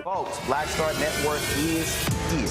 Folks, Black Star Network is here.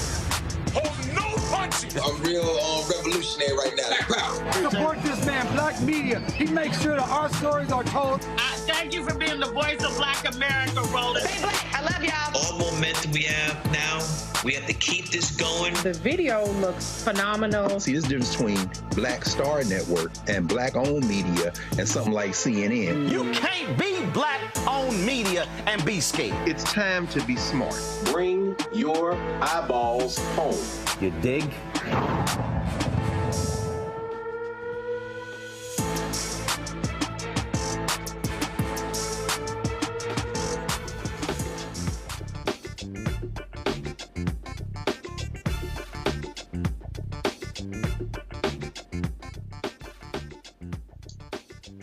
Hold no punches. I'm real revolutionary right now. Black power. Support this man, Black media. He makes sure that our stories are told. Thank you for being the voice of Black America, Roland. Stay black. I love y'all. All momentum we have now, we have to keep this going. The video looks phenomenal. See, this difference between Black Star Network and Black-owned media and something like CNN. You can't be Black-owned media and be scared. It's time to be smart. Bring your eyeballs home. You dig?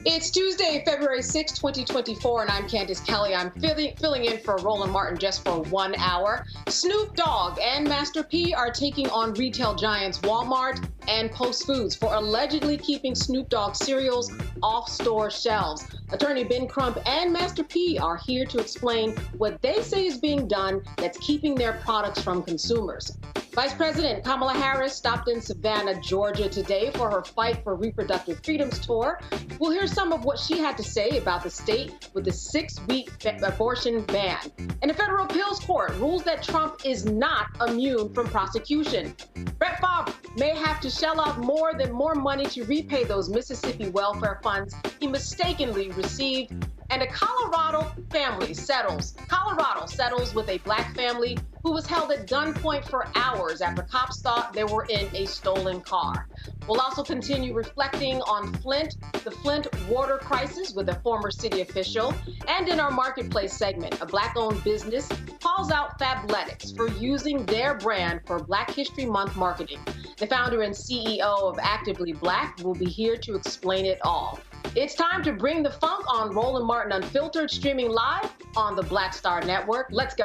It's Tuesday, February 6, 2024, and I'm Candace Kelly. I'm filling in for Roland Martin just for 1 hour. Snoop Dogg and Master P are taking on retail giants Walmart and Post Foods for allegedly keeping Snoop Dogg cereals off store shelves. Attorney Ben Crump and Master P are here to explain what they say is being done that's keeping their products from consumers. Vice President Kamala Harris stopped in Savannah, Georgia today for her Fight for Reproductive Freedoms Tour. We'll hear some of what she had to say about the state with the 6-week abortion ban. And a federal appeals court rules that Trump is not immune from prosecution. Brett Farve may have to shell out more money to repay those Mississippi welfare funds he mistakenly received. And a Colorado settles with a Black family who was held at gunpoint for hours after cops thought they were in a stolen car. We'll also continue reflecting on the Flint water crisis with a former city official. And in our marketplace segment, a Black-owned business calls out Fabletics for using their brand for Black History Month marketing. The founder and CEO of Actively Black will be here to explain it all. It's time to bring the funk on Roland Martin Unfiltered, streaming live on the Black Star Network. Let's go.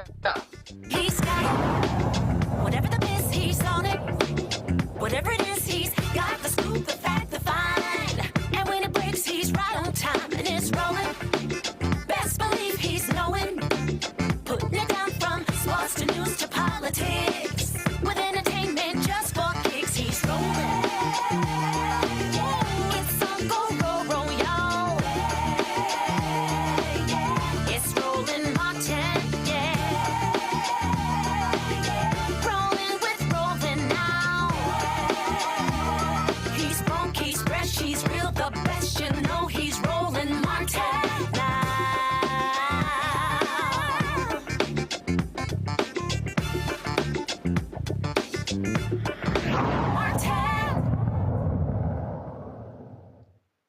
He's got it. Whatever the miss, he's on it. Whatever it is, he's got the scoop, the fact, the find. And when it breaks, he's right on time and it's rolling. Best believe he's knowing. Putting it down from sports to news to politics. With entertainment just for kicks, he's rolling.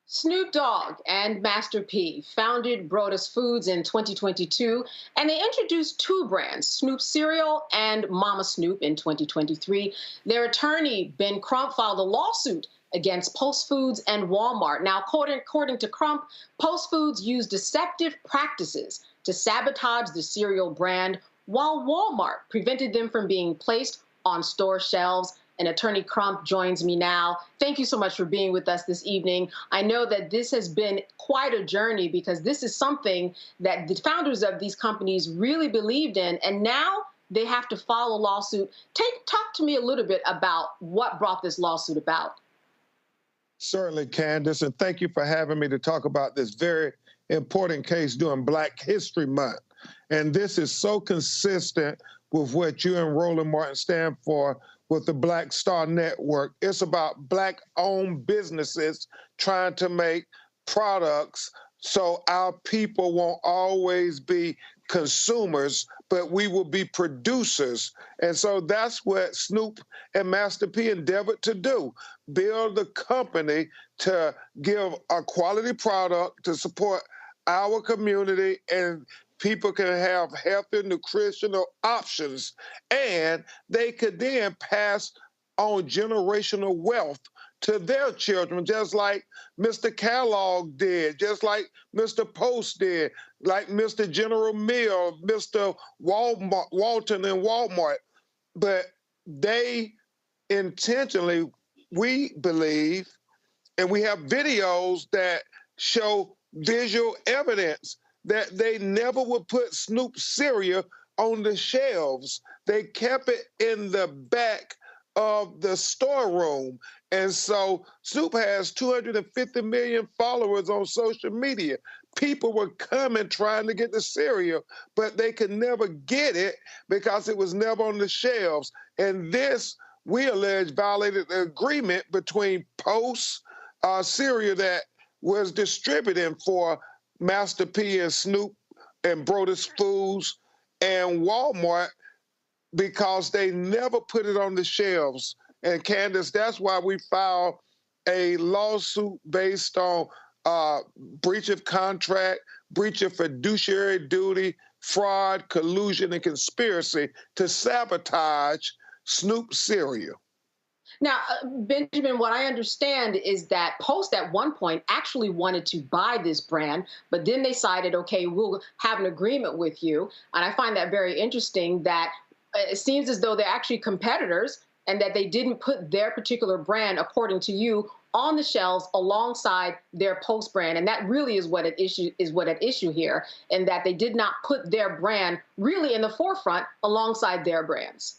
Snoop Dogg and Master P founded Brodus Foods in 2022, and they introduced two brands, Snoop Cereal and Mama Snoop, in 2023. Their attorney, Ben Crump, filed a lawsuit against Post Foods and Walmart. Now, according to Crump, Post Foods used deceptive practices to sabotage the cereal brand, while Walmart prevented them from being placed on store shelves. And Attorney Crump joins me now. Thank you so much for being with us this evening. I know that this has been quite a journey because this is something that the founders of these companies really believed in, and now they have to file a lawsuit. Talk to me a little bit about what brought this lawsuit about. Certainly, Candace, and thank you for having me to talk about this very important case during Black History Month. And this is so consistent with what you and Roland Martin stand for with the Black Star Network. It's about Black-owned businesses trying to make products so our people won't always be consumers, but we will be producers. And so that's what Snoop and Master P endeavored to do, build a company to give a quality product to support our community, and people can have healthy, nutritional options, and they could then pass on generational wealth to their children, just like Mr. Kellogg did, just like Mr. Post did, like Mr. General Mills, Mr. Walton and Walmart. But they intentionally, we believe, and we have videos that show visual evidence that they never would put Snoop cereal on the shelves. They kept it in the back of the storeroom. And so Snoop has 250 million followers on social media. People were coming trying to get the cereal, but they could never get it because it was never on the shelves. And this, we allege, violated the agreement between Post cereal that was distributing for Master P and Snoop and Brodus Foods and Walmart, because they never put it on the shelves. And Candace, that's why we filed a lawsuit based on breach of contract, breach of fiduciary duty, fraud, collusion, and conspiracy to sabotage Snoop cereal. Now, Benjamin, what I understand is that Post at one point actually wanted to buy this brand, but then they decided, okay, we'll have an agreement with you. And I find that very interesting that it seems as though they're actually competitors and that they didn't put their particular brand, according to you, on the shelves alongside their Post brand. And that really is what at issue here, and that they did not put their brand really in the forefront alongside their brands.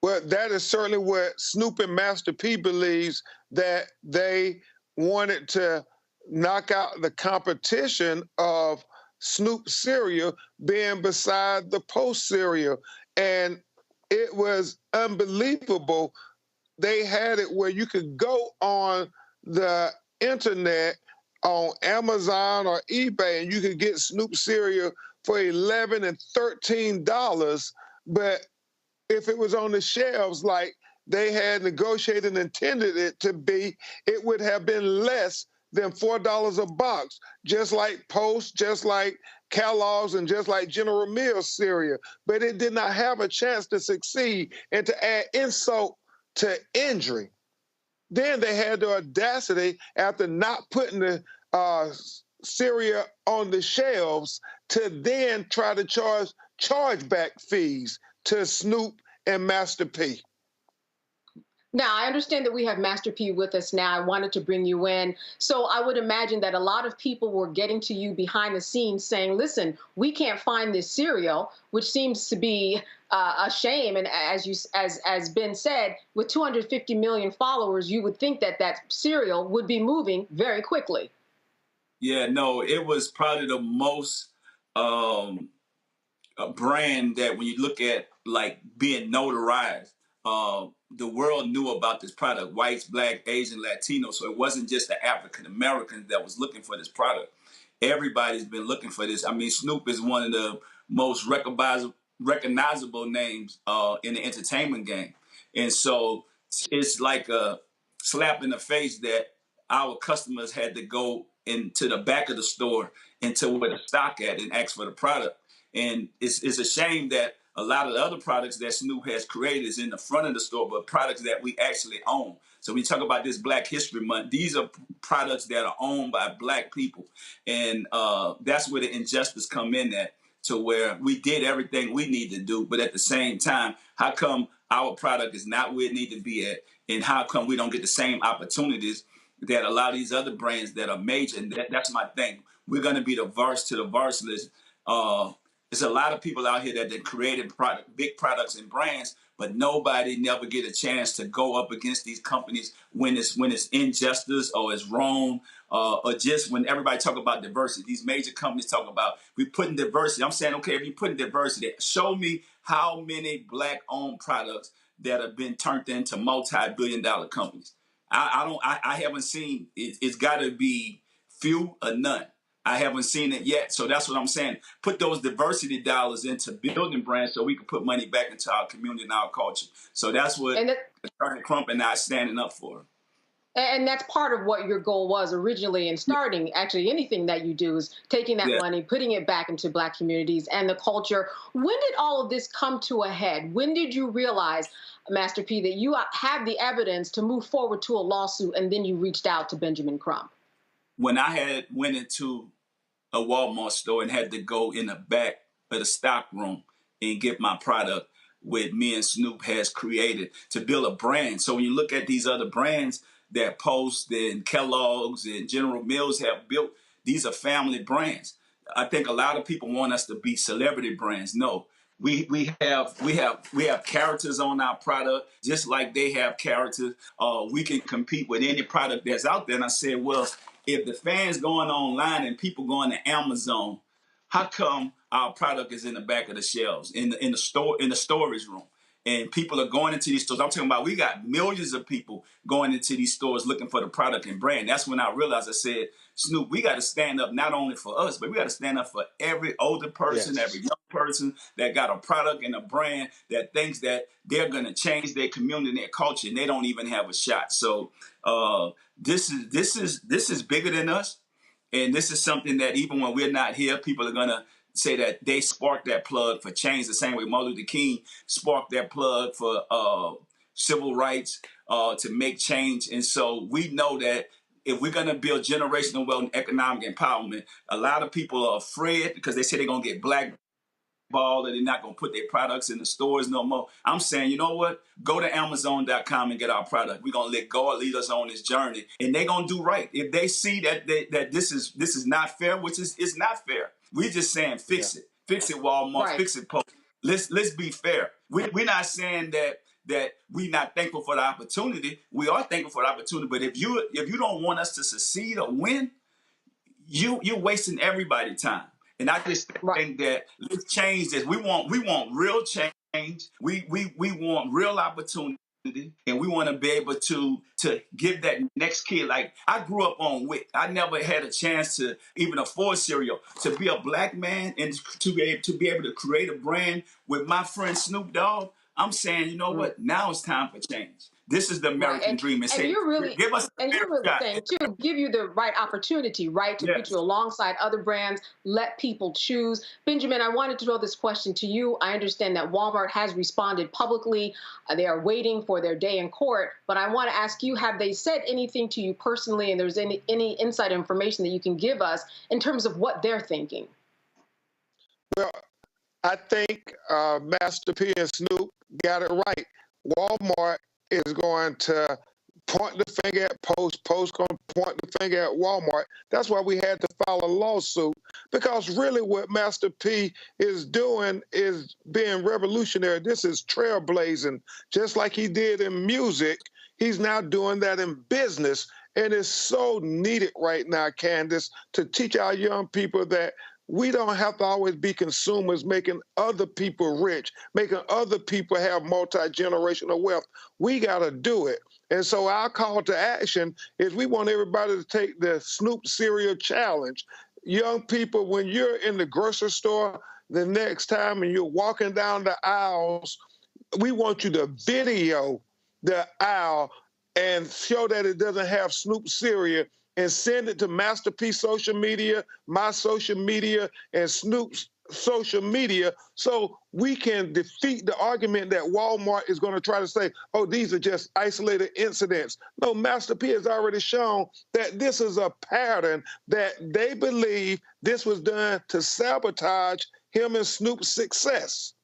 Well, that is certainly what Snoop and Master P believes, that they wanted to knock out the competition of Snoop cereal being beside the Post cereal. And it was unbelievable. They had it where you could go on the internet on Amazon or eBay and you could get Snoop cereal for $11 and $13, but if it was on the shelves like they had negotiated and intended it to be, it would have been less than $4 a box, just like Post, just like Kellogg's, and just like General Mills cereal. But it did not have a chance to succeed. And to add insult to injury, then they had the audacity, after not putting the cereal on the shelves, to then try to charge chargeback fees to Snoop and Master P. Now, I understand that we have Master P with us now. I wanted to bring you in. So I would imagine that a lot of people were getting to you behind the scenes saying, listen, we can't find this cereal, which seems to be a shame. And as Ben said, with 250 million followers, you would think that that cereal would be moving very quickly. Yeah, no, it was probably the most brand that when you look at like being notarized, the world knew about this product, whites, black, Asian, Latino. So it wasn't just the African Americans that was looking for this product. Everybody's been looking for this. I mean, Snoop is one of the most recognizable names in the entertainment game. And so it's like a slap in the face that our customers had to go into the back of the store into where the stock at and ask for the product. And it's a shame that a lot of the other products that Snoop has created is in the front of the store, but products that we actually own. So when we talk about this Black History Month, these are products that are owned by Black people. And that's where the injustice come in at, to where we did everything we need to do, but at the same time, how come our product is not where it need to be at? And how come we don't get the same opportunities that a lot of these other brands that are major? And that's my thing. We're going to be the verse to the verseless. There's a lot of people out here that created big products and brands, but nobody never get a chance to go up against these companies when it's injustice or it's wrong, or just when everybody talk about diversity. These major companies talk about, we putting diversity. I'm saying, okay, if you putting diversity, show me how many Black-owned products that have been turned into multi-billion-dollar companies. I haven't seen it. It's got to be few or none. I haven't seen it yet. So that's what I'm saying. Put those diversity dollars into building brands so we can put money back into our community and our culture. So that's what Crump and I are standing up for. And that's part of what your goal was originally in starting. Actually, anything that you do is taking that money, putting it back into Black communities and the culture. When did all of this come to a head? When did you realize, Master P, that you have the evidence to move forward to a lawsuit, and then you reached out to Benjamin Crump? When I went into a Walmart store and had to go in the back of the stock room and get my product, with me and Snoop has created to build a brand. So when you look at these other brands that Post and Kellogg's and General Mills have built, these are family brands. I think a lot of people want us to be celebrity brands. No, We have characters on our product, just like they have characters. We can compete with any product that's out there. And I said, well, if the fans going online and people going to Amazon, how come our product is in the back of the shelves in the storage room? And people are going into these stores. I'm talking about we got millions of people going into these stores looking for the product and brand. That's when I realized, I said, Snoop, we got to stand up not only for us, but we got to stand up for every older person, every young person that got a product and a brand that thinks that they're going to change their community and their culture, and they don't even have a shot. So this is bigger than us. And this is something that even when we're not here, people are going to say that they sparked that plug for change the same way Martin Luther King sparked that plug for civil rights to make change. And so we know that if we're going to build generational wealth and economic empowerment, a lot of people are afraid because they say they're going to get blackballed and they're not going to put their products in the stores no more. I'm saying, you know what? Go to Amazon.com and get our product. We're going to let God lead us on this journey, and they're going to do right. If they see that that this is not fair, which is it's not fair. We're just saying fix it. Fix it, Walmart. Fix it, Post. Let's be fair. We're not saying that we're not thankful for the opportunity. We are thankful for the opportunity. But if you don't want us to succeed or win, you're wasting everybody's time. And I just think that let's change this. We want real change. We want real opportunity, and we want to be able to give that next kid. Like, I grew up on WIC. I never had a chance to even afford cereal. To be a black man and to be able to create a brand with my friend Snoop Dogg, I'm saying, you know what? Now it's time for change. This is the American dream. And say, you're really, give us and you're really saying too, give you the right opportunity, right, to put you alongside other brands, let people choose. Benjamin, I wanted to throw this question to you. I understand that Walmart has responded publicly. They are waiting for their day in court. But I want to ask you, have they said anything to you personally, and there's any inside information that you can give us in terms of what they're thinking? Well, I think Master P and Snoop got it right. Walmart is going to point the finger at Post. Post going to point the finger at Walmart. That's why we had to file a lawsuit, because really what Master P is doing is being revolutionary. This is trailblazing. Just like he did in music, he's now doing that in business. And it's so needed right now, Candace, to teach our young people that we don't have to always be consumers making other people rich, making other people have multi-generational wealth. We got to do it. And so our call to action is we want everybody to take the Snoop Cereal Challenge. Young people, when you're in the grocery store the next time and you're walking down the aisles, we want you to video the aisle and show that it doesn't have Snoop cereal, and send it to Master P social media, my social media, and Snoop's social media, so we can defeat the argument that Walmart is going to try to say, oh, these are just isolated incidents. No, Master P has already shown that this is a pattern, that they believe this was done to sabotage him and Snoop's success.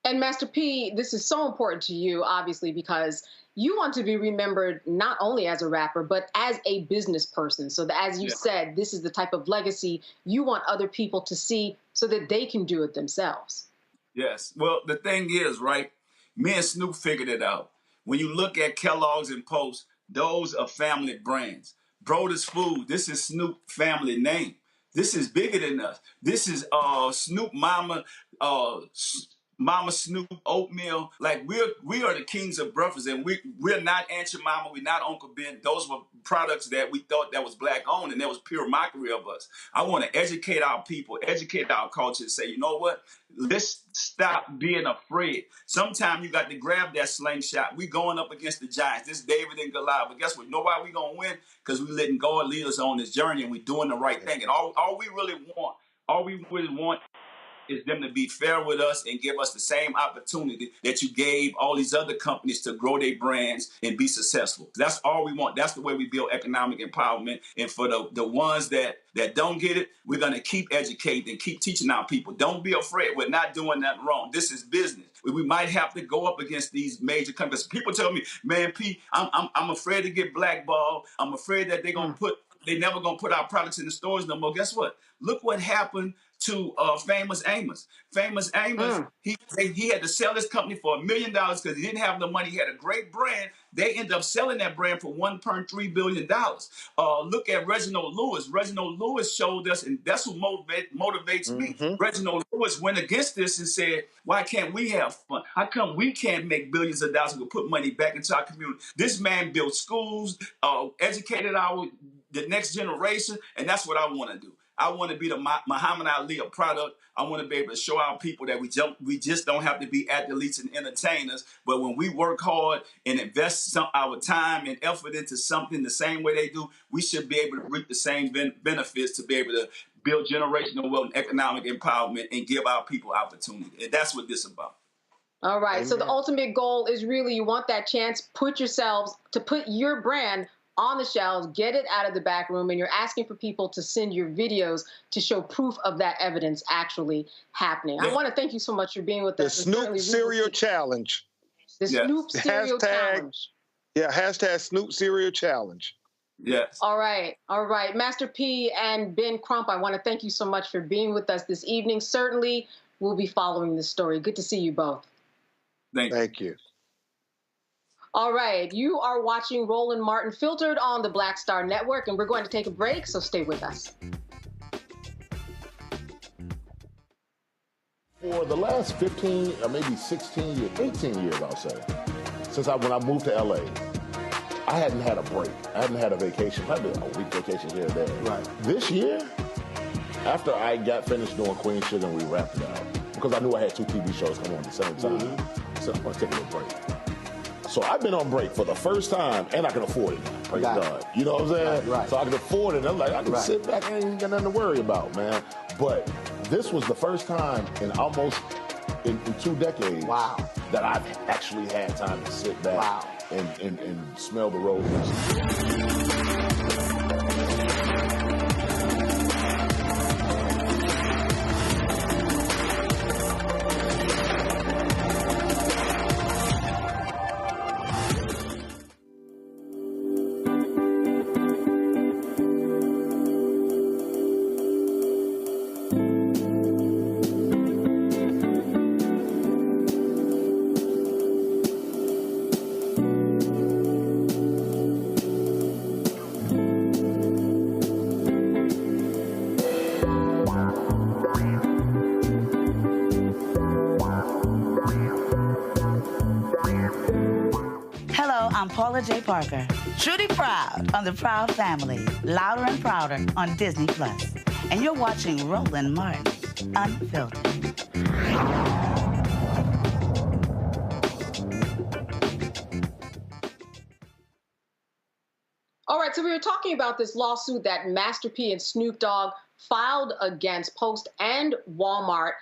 And Master P, this is so important to you, obviously, because you want to be remembered not only as a rapper, but as a business person. So that, as you said, this is the type of legacy you want other people to see so that they can do it themselves. Yes. Well, the thing is, right, me and Snoop figured it out. When you look at Kellogg's and Post, those are family brands. Broder's Food, this is Snoop family name. This is bigger than us. This is Snoop Mama Snoop oatmeal. Like, we are the kings of breakfast, and we're not Aunt Your Mama, we're not Uncle Ben. Those were products that we thought that was black owned, and that was pure mockery of us. I want to educate our people, educate our culture, and say, you know what? Let's stop being afraid. Sometimes you got to grab that slingshot. We going up against the giants. This David and Goliath. But guess what? You know why we gonna win? Because we letting God lead us on this journey, and we doing the right thing. And all we really want is them to be fair with us and give us the same opportunity that you gave all these other companies to grow their brands and be successful. That's all we want. That's the way we build economic empowerment. And for the ones that don't get it, we're going to keep educating and keep teaching our people. Don't be afraid. We're not doing nothing wrong. This is business. We might have to go up against these major companies. People tell me, man, P, I'm afraid to get blackballed. I'm afraid that they're never going to put our products in the stores no more. Guess what? Look what happened to Famous Amos. Famous Amos, he had to sell his company for $1 million because he didn't have the money. He had a great brand. They ended up selling that brand for $1.3 billion. Look at Reginald Lewis. Reginald Lewis showed us, and that's what motivates me. Reginald Lewis went against this and said, why can't we have fun? How come we can't make billions of dollars and put money back into our community? This man built schools, educated the next generation, and that's what I want to do. I want to be the Muhammad Ali of product. I want to be able to show our people that we just don't have to be athletes and entertainers, but when we work hard and invest our time and effort into something the same way they do, we should be able to reap the same benefits to be able to build generational wealth and economic empowerment and give our people opportunity. And that's what this is about. All right. Amen. So the ultimate goal is really you want that chance, put your brand on the shelves, get it out of the back room, and you're asking for people to send your videos to show proof of that evidence actually happening. Yeah. I want to thank you so much for being with us. The Snoop Cereal Challenge. The Snoop Cereal Challenge. Yeah, hashtag Snoop Cereal Challenge. Yes. All right. All right. Master P and Ben Crump, I want to thank you so much for being with us this evening. Certainly, we'll be following this story. Good to see you both. Thank you. All right, you are watching Roland Martin Filtered on the Black Star Network, and we're going to take a break, so stay with us. For the last 15 or maybe 16 years, 18 years, I'll say, since when I moved to LA, I hadn't had a break. I hadn't had a vacation, probably a week vacation here and there. Right. This year, after I got finished doing Queen Sugar and we wrapped it out, because I knew I had 2 TV shows coming on at the same time, I said, I'm going to take a little break. So I've been on break for the first time, and I can afford it now. Praise God. You know what I'm saying? Right. So I can afford it. And I'm like, I can sit back and ain't got nothing to worry about, man. But this was the first time in almost in 2 decades that I've actually had time to sit back and smell the roses. J. Parker, Trudy Proud on the Proud Family, Louder and Prouder on Disney+. And you're watching Roland Martin Unfiltered. All right, so we were talking about this lawsuit that Master P and Snoop Dogg filed against Post and Walmart.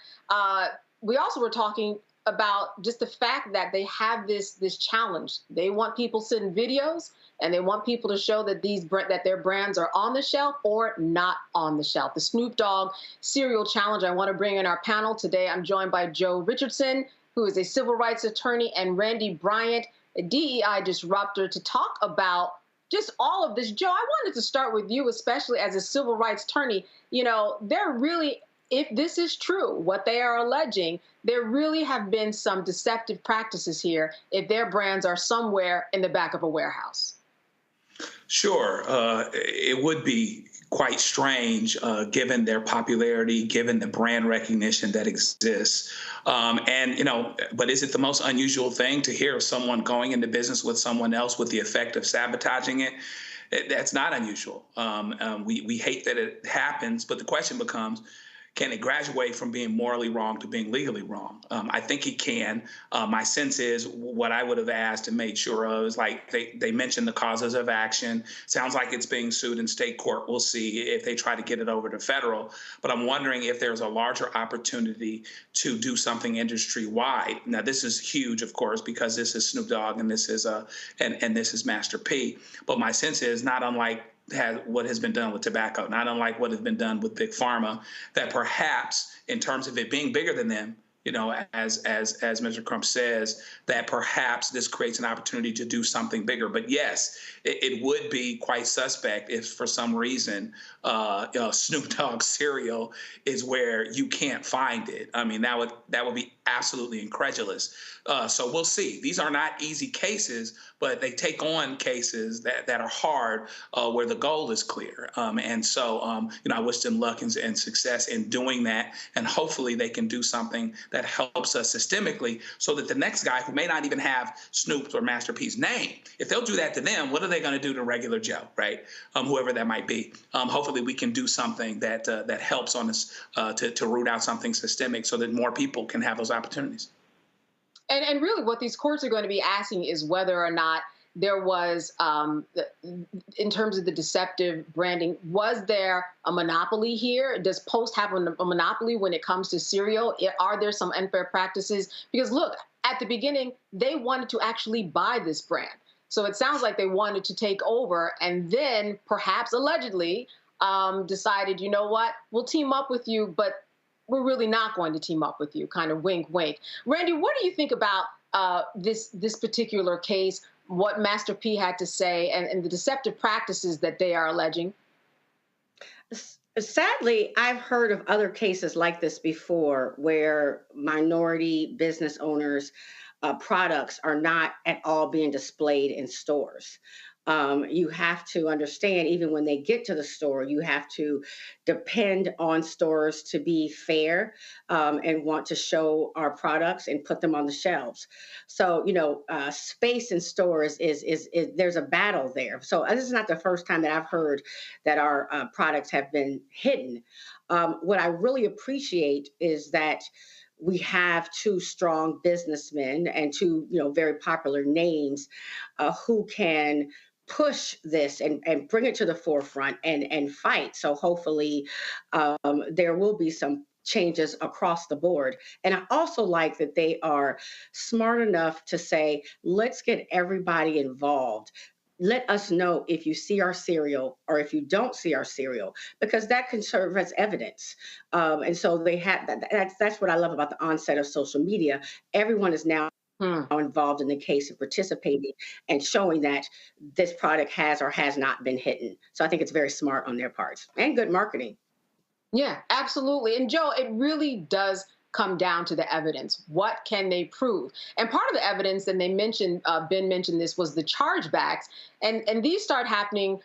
We also were talking about just the fact that they have this challenge. They want people sending videos, and they want people to show that that their brands are on the shelf or not on the shelf. The Snoop Dogg Cereal Challenge. I want to bring in our panel today. I'm joined by Joe Richardson, who is a civil rights attorney, and Randy Bryant, a DEI disruptor, to talk about just all of this. Joe, I wanted to start with you, especially as a civil rights attorney. You know, they're really, if this is true, what they are alleging, there really have been some deceptive practices here if their brands are somewhere in the back of a warehouse. Sure. It would be quite strange given their popularity, given the brand recognition that exists. But is it the most unusual thing to hear of someone going into business with someone else with the effect of sabotaging it? That's not unusual. We hate that it happens, but the question becomes, can it graduate from being morally wrong to being legally wrong? I think it can. My sense is what I would have asked and made sure of is, like, they mentioned the causes of action. Sounds like it's being sued in state court. We'll see if they try to get it over to federal. But I'm wondering if there's a larger opportunity to do something industry-wide. Now, this is huge, of course, because this is Snoop Dogg and this is this is Master P. But my sense is not unlike what has been done with tobacco, not unlike what has been done with Big Pharma, that perhaps in terms of it being bigger than them, as Mr. Crump says, that perhaps this creates an opportunity to do something bigger. But yes, it would be quite suspect if for some reason Snoop Dogg cereal is where you can't find it. I mean, that would be absolutely incredulous. So we'll see. These are not easy cases, but they take on cases that are hard where the goal is clear. And so, I wish them luck and success in doing that. And hopefully they can do something that helps us systemically so that the next guy who may not even have Snoop's or Master P's name, if they'll do that to them, what are they going to do to regular Joe, right? Whoever that might be. Hopefully we can do something that helps on us to root out something systemic so that more people can have those opportunities. And really what these courts are going to be asking is whether or not there was, in terms of the deceptive branding, was there a monopoly here? Does Post have a monopoly when it comes to cereal? Are there some unfair practices? Because look, at the beginning, they wanted to actually buy this brand. So it sounds like they wanted to take over and then perhaps allegedly decided, you know what, we'll team up with you, but we're really not going to team up with you, kind of wink, wink. Randy, what do you think about this particular case, what Master P had to say, and the deceptive practices that they are alleging? Sadly, I've heard of other cases like this before where minority business owners' products are not at all being displayed in stores. You have to understand, even when they get to the store, you have to depend on stores to be fair and want to show our products and put them on the shelves. So, space in stores is there's a battle there. So this is not the first time that I've heard that our products have been hidden. What I really appreciate is that we have two strong businessmen and two, very popular names who can push this and bring it to the forefront and fight. So hopefully there will be some changes across the board. And I also like that they are smart enough to say, let's get everybody involved. Let us know if you see our cereal or if you don't see our cereal, because that can serve as evidence. And so they have that's what I love about the onset of social media. Everyone is now involved in the case and participating and showing that this product has or has not been hidden. So I think it's very smart on their parts and good marketing. Yeah, absolutely. And Joe, it really does come down to the evidence. What can they prove? And part of the evidence, and they mentioned, Ben mentioned this, was the chargebacks. And these start happening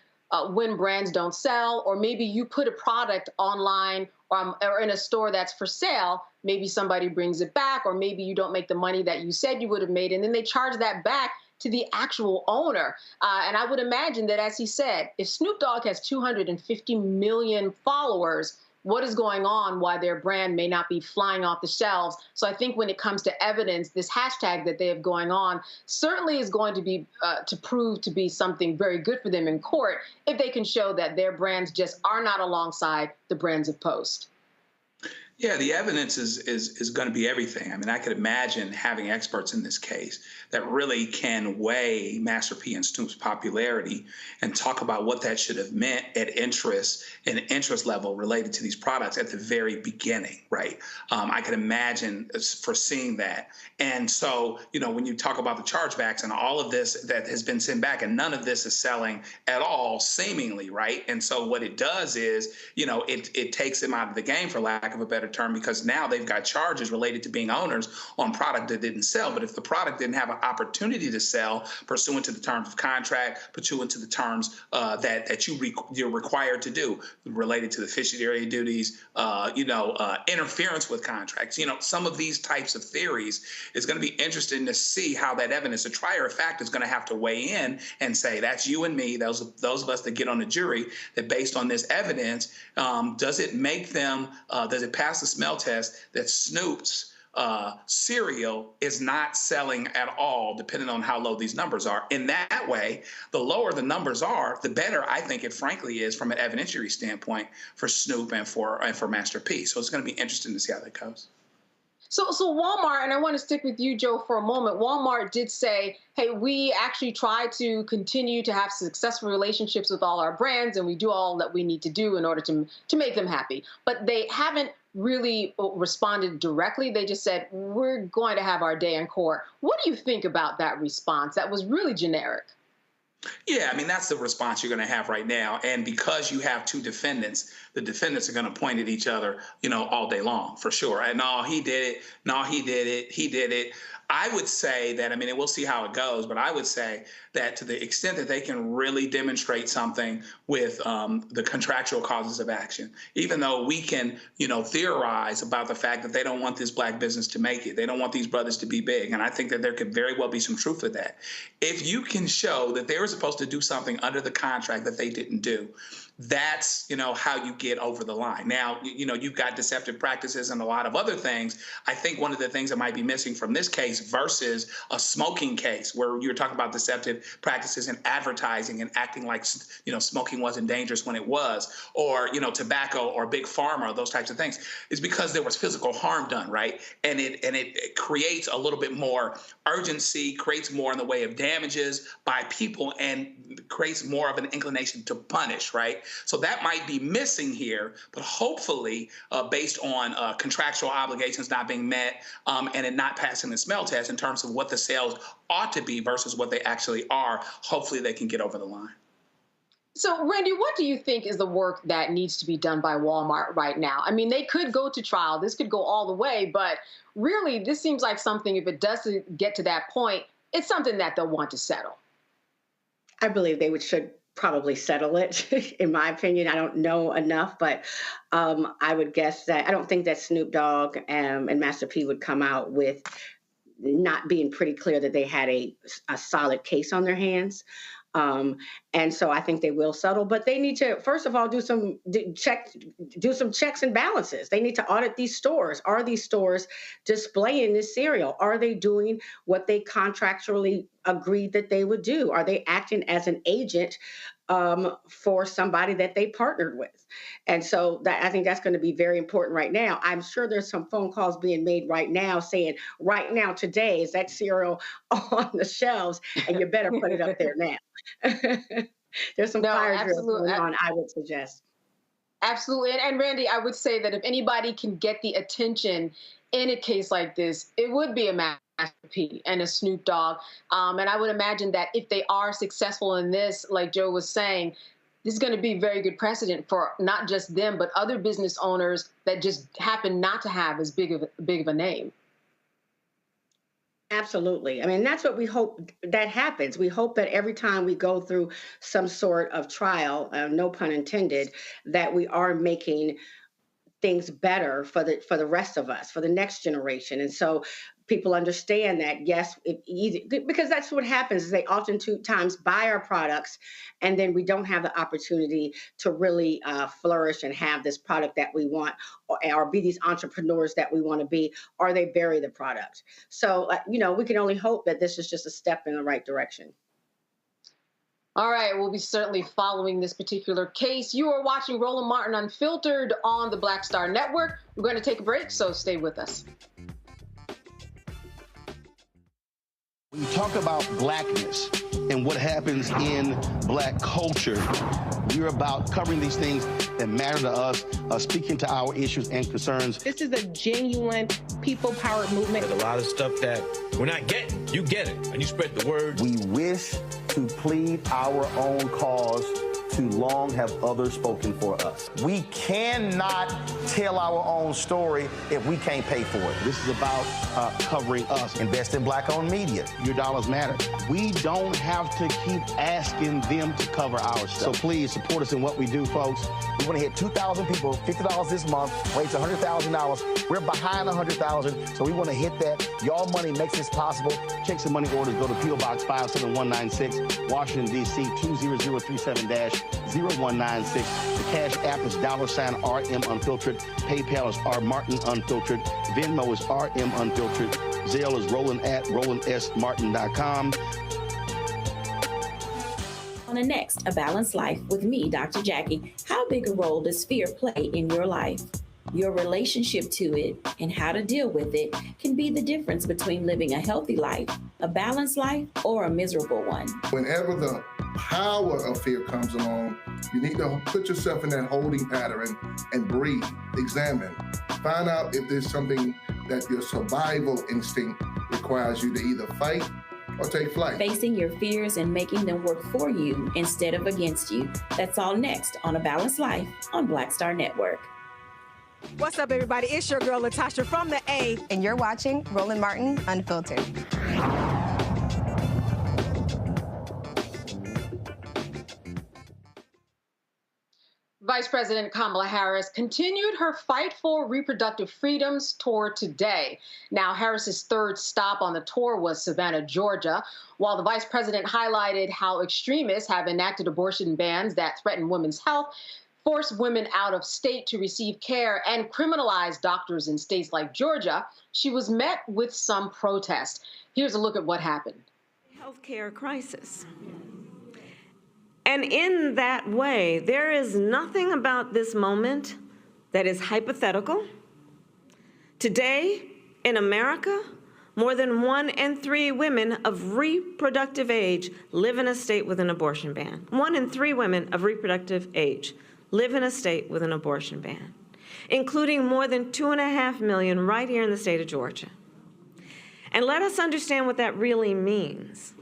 when brands don't sell, or maybe you put a product online or in a store that's for sale, maybe somebody brings it back, or maybe you don't make the money that you said you would have made, and then they charge that back to the actual owner. And I would imagine that, as he said, if Snoop Dogg has 250 million followers, what is going on, why their brand may not be flying off the shelves? So I think when it comes to evidence, this hashtag that they have going on certainly is going to be to prove to be something very good for them in court if they can show that their brands just are not alongside the brands of Post. Yeah, the evidence is going to be everything. I mean, I could imagine having experts in this case that really can weigh Master P and Snoop's popularity and talk about what that should have meant at interest level related to these products at the very beginning, right? I could imagine foreseeing that. And so, when you talk about the chargebacks and all of this that has been sent back, and none of this is selling at all, seemingly, right? And so what it does is, it takes them out of the game, for lack of a better term, because now they've got charges related to being owners on product that didn't sell. But if the product didn't have an opportunity to sell pursuant to the terms of contract, pursuant to the terms that you're required to do related to the fiduciary duties, interference with contracts, some of these types of theories, is going to be interesting to see how that evidence, a trier of fact, is going to have to weigh in and say, that's you and me, those of us that get on the jury, that based on this evidence, does it make them, does it pass the smell test that Snoop's cereal is not selling at all, depending on how low these numbers are. In that way, the lower the numbers are, the better I think it frankly is from an evidentiary standpoint for Snoop and for Master P. So it's going to be interesting to see how that goes. So Walmart, and I want to stick with you, Joe, for a moment. Walmart did say, hey, we actually try to continue to have successful relationships with all our brands, and we do all that we need to do in order to make them happy. But they haven't really responded directly. They just said, we're going to have our day in court. What do you think about that response? That was really generic. Yeah, I mean, that's the response you're going to have right now. And because you have two defendants, the defendants are going to point at each other, all day long, for sure. And no, he did it. No, he did it. He did it. I would say that, and we'll see how it goes, but I would say that to the extent that they can really demonstrate something with the contractual causes of action, even though we can, theorize about the fact that they don't want this black business to make it. They don't want these brothers to be big. And I think that there could very well be some truth to that. If you can show that they were supposed to do something under the contract that they didn't do, that's, how you get over the line. Now, you've got deceptive practices and a lot of other things. I think one of the things that might be missing from this case versus a smoking case where you're talking about deceptive practices in advertising and acting like, smoking wasn't dangerous when it was, or, tobacco or big pharma, those types of things, is because there was physical harm done, right? And it creates a little bit more urgency, creates more in the way of damages by people, and creates more of an inclination to punish, right? So that might be missing here, but hopefully based on contractual obligations not being met and it not passing the smell test in terms of what the sales ought to be versus what they actually are, hopefully they can get over the line. So, Randy, what do you think is the work that needs to be done by Walmart right now? They could go to trial. This could go all the way, but really this seems like something, if it doesn't get to that point, it's something that they'll want to settle. I believe they should probably settle it, in my opinion. I don't know enough, but I would guess that I don't think that Snoop Dogg and Master P would come out with not being pretty clear that they had a solid case on their hands. And so I think they will settle, but they need to, first of all, do some checks and balances. They need to audit these stores. Are these stores displaying this cereal? Are they doing what they contractually agreed that they would do? Are they acting as an agent for somebody that they partnered with? And so I think that's going to be very important right now. I'm sure there's some phone calls being made right now saying, right now, today, is that cereal on the shelves? And you better put it up there now. There's some fire drills going on, I would suggest. Absolutely. And Randy, I would say that if anybody can get the attention in a case like this, it would be a Master P and a Snoop Dogg. And I would imagine that if they are successful in this, like Joe was saying, this is going to be very good precedent for not just them, but other business owners that just happen not to have as big of a name. Absolutely. That's what we hope that happens. We hope that every time we go through some sort of trial, no pun intended, that we are making things better for the rest of us, for the next generation. And so people understand that, yes, because that's what happens is they oftentimes buy our products and then we don't have the opportunity to really flourish and have this product that we want or be these entrepreneurs that we want to be, or they bury the product. So, we can only hope that this is just a step in the right direction. All right, we'll be certainly following this particular case. You are watching Roland Martin Unfiltered on the Black Star Network. We're going to take a break, so stay with us. When you talk about blackness and what happens in black culture, we're about covering these things that matter to us, speaking to our issues and concerns. This is a genuine people-powered movement. There's a lot of stuff that we're not getting. You get it, and you spread the word. We wish to plead our own cause. Too long have others spoken for us. We cannot tell our own story if we can't pay for it. This is about covering us. Invest in black-owned media. Your dollars matter. We don't have to keep asking them to cover our stuff. So please support us in what we do, folks. We want to hit 2,000 people, $50 this month, raise $100,000. We're behind 100,000, so we want to hit that. Y'all money makes this possible. Checks and money orders go to P.O. Box 57196, Washington, D.C. 20037-0196. The Cash App is $RM Unfiltered. PayPal is R Martin Unfiltered. Venmo is RM Unfiltered. Zelle is RolandSMartin.com. On the next A Balanced Life with me, Dr. Jackie, how big a role does fear play in your life? Your relationship to it and how to deal with it can be the difference between living a healthy life, a balanced life, or a miserable one. Whenever the power of fear comes along, you need to put yourself in that holding pattern and breathe, examine, find out if there's something that your survival instinct requires you to either fight or take flight. Facing your fears and making them work for you instead of against you. That's all next on A Balanced Life on Black Star Network. What's up, everybody? It's your girl, Latasha from the A. And you're watching Roland Martin Unfiltered. Vice President Kamala Harris continued her Fight for Reproductive Freedoms Tour today. Now, Harris's third stop on the tour was Savannah, Georgia, while the vice president highlighted how extremists have enacted abortion bans that threaten women's health, force women out of state to receive care, and criminalize doctors in states like Georgia. She was met with some protest. Here's a look at what happened. Healthcare crisis. And in that way, there is nothing about this moment that is hypothetical. Today, in America, more than 1 in 3 women of reproductive age live in a state with an abortion ban. 1 in 3 women of reproductive age live in a state with an abortion ban, including more than 2.5 million right here in the state of Georgia. And let us understand what that really means.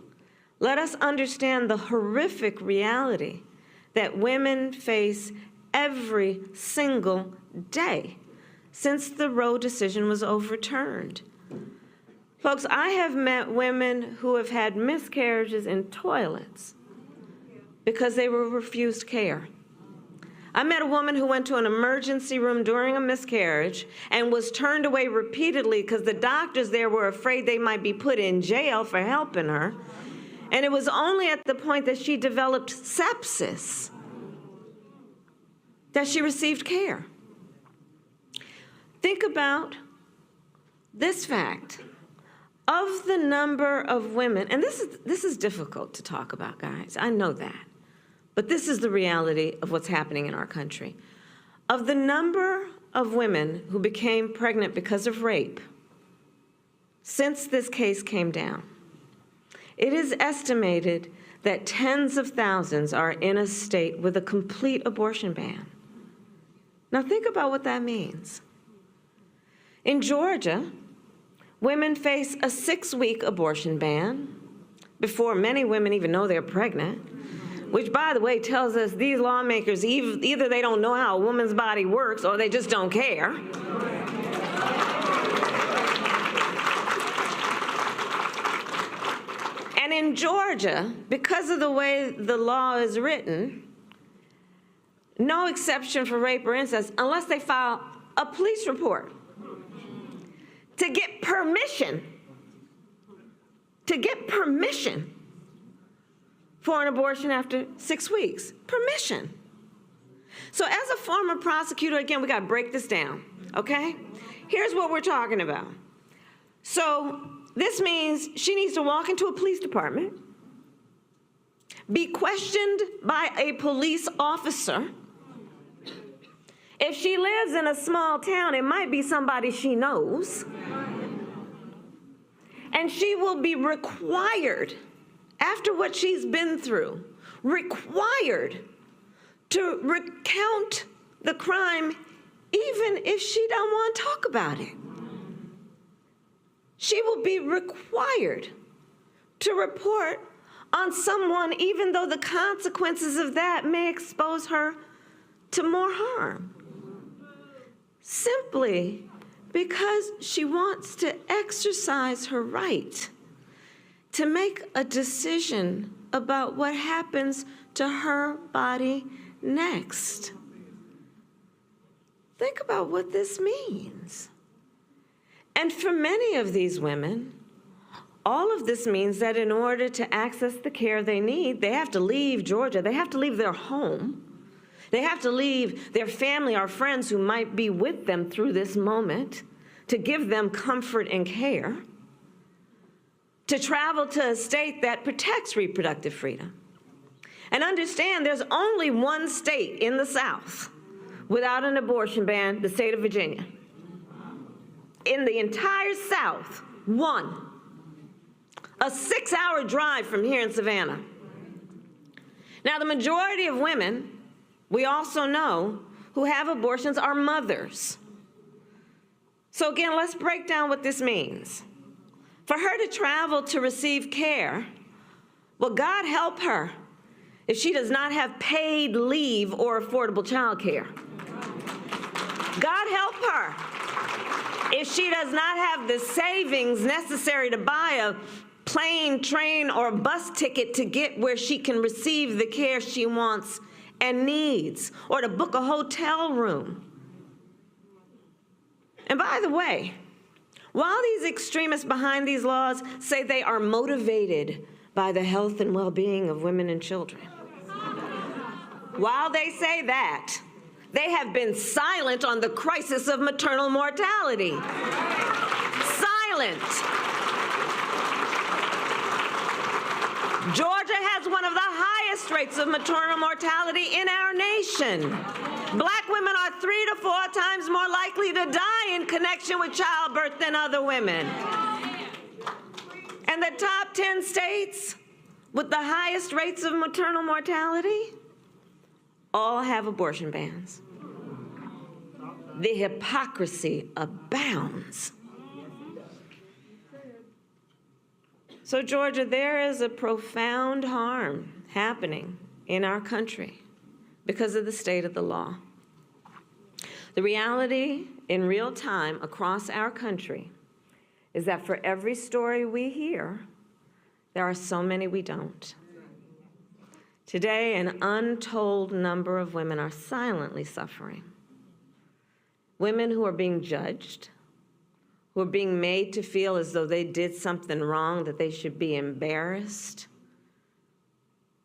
Let us understand the horrific reality that women face every single day since the Roe decision was overturned. Folks, I have met women who have had miscarriages in toilets because they were refused care. I met a woman who went to an emergency room during a miscarriage and was turned away repeatedly because the doctors there were afraid they might be put in jail for helping her. And it was only at the point that she developed sepsis that she received care. Think about this fact. Of the number of women, and this is difficult to talk about, guys, I know that, but this is the reality of what's happening in our country. Of the number of women who became pregnant because of rape, since this case came down, it is estimated that tens of thousands are in a state with a complete abortion ban. Now think about what that means. In Georgia, women face a 6-week abortion ban before many women even know they're pregnant, which, by the way, tells us these lawmakers, either they don't know how a woman's body works or they just don't care. And in Georgia, because of the way the law is written, no exception for rape or incest unless they file a police report to get permission for an abortion after 6 weeks. Permission. So as a former prosecutor, again, we got to break this down, okay? Here's what we're talking about. So this means she needs to walk into a police department, be questioned by a police officer. If she lives in a small town, it might be somebody she knows. And she will be required, after what she's been through, required to recount the crime even if she don't want to talk about it. She will be required to report on someone even though the consequences of that may expose her to more harm. Simply because she wants to exercise her right to make a decision about what happens to her body next. Think about what this means. And for many of these women, all of this means that in order to access the care they need, they have to leave Georgia. They have to leave their home. They have to leave their family or friends who might be with them through this moment to give them comfort and care, to travel to a state that protects reproductive freedom. And understand there's only one state in the South without an abortion ban, the state of Virginia. In the entire South, 1. A 6-hour drive from here in Savannah. Now, the majority of women, we also know, who have abortions are mothers. So again, let's break down what this means. For her to travel to receive care, well, God help her if she does not have paid leave or affordable child care. God help her if she does not have the savings necessary to buy a plane, train, or bus ticket to get where she can receive the care she wants and needs, or to book a hotel room. And by the way, while these extremists behind these laws say they are motivated by the health and well-being of women and children, while they say that, they have been silent on the crisis of maternal mortality. Silent. Georgia has one of the highest rates of maternal mortality in our nation. Black women are 3 to 4 times more likely to die in connection with childbirth than other women. And the top 10 states with the highest rates of maternal mortality all have abortion bans. The hypocrisy abounds. So, Georgia, there is a profound harm happening in our country because of the state of the law. The reality in real time across our country is that for every story we hear, there are so many we don't. Today, an untold number of women are silently suffering. Women who are being judged, who are being made to feel as though they did something wrong, that they should be embarrassed,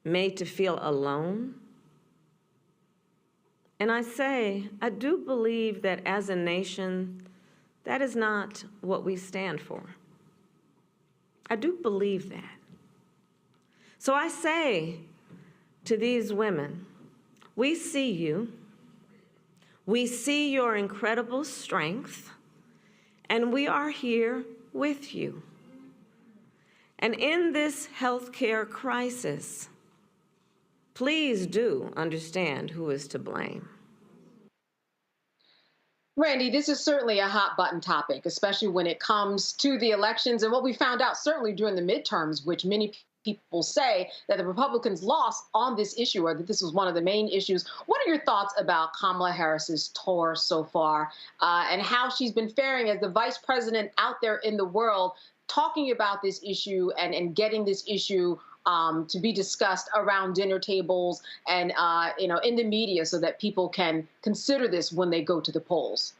made to feel alone. And I say, I do believe that as a nation, that is not what we stand for. I do believe that. So I say to these women, we see you, we see your incredible strength, and we are here with you. And in this healthcare crisis, please do understand who is to blame. Randy, this is certainly a hot button topic, especially when it comes to the elections and what we found out certainly during the midterms, which many people say that the Republicans lost on this issue, or that this was one of the main issues. What are your thoughts about Kamala Harris's tour so far, and how she's been faring as the vice president out there in the world, talking about this issue and getting this issue to be discussed around dinner tables and in the media, so that people can consider this when they go to the polls?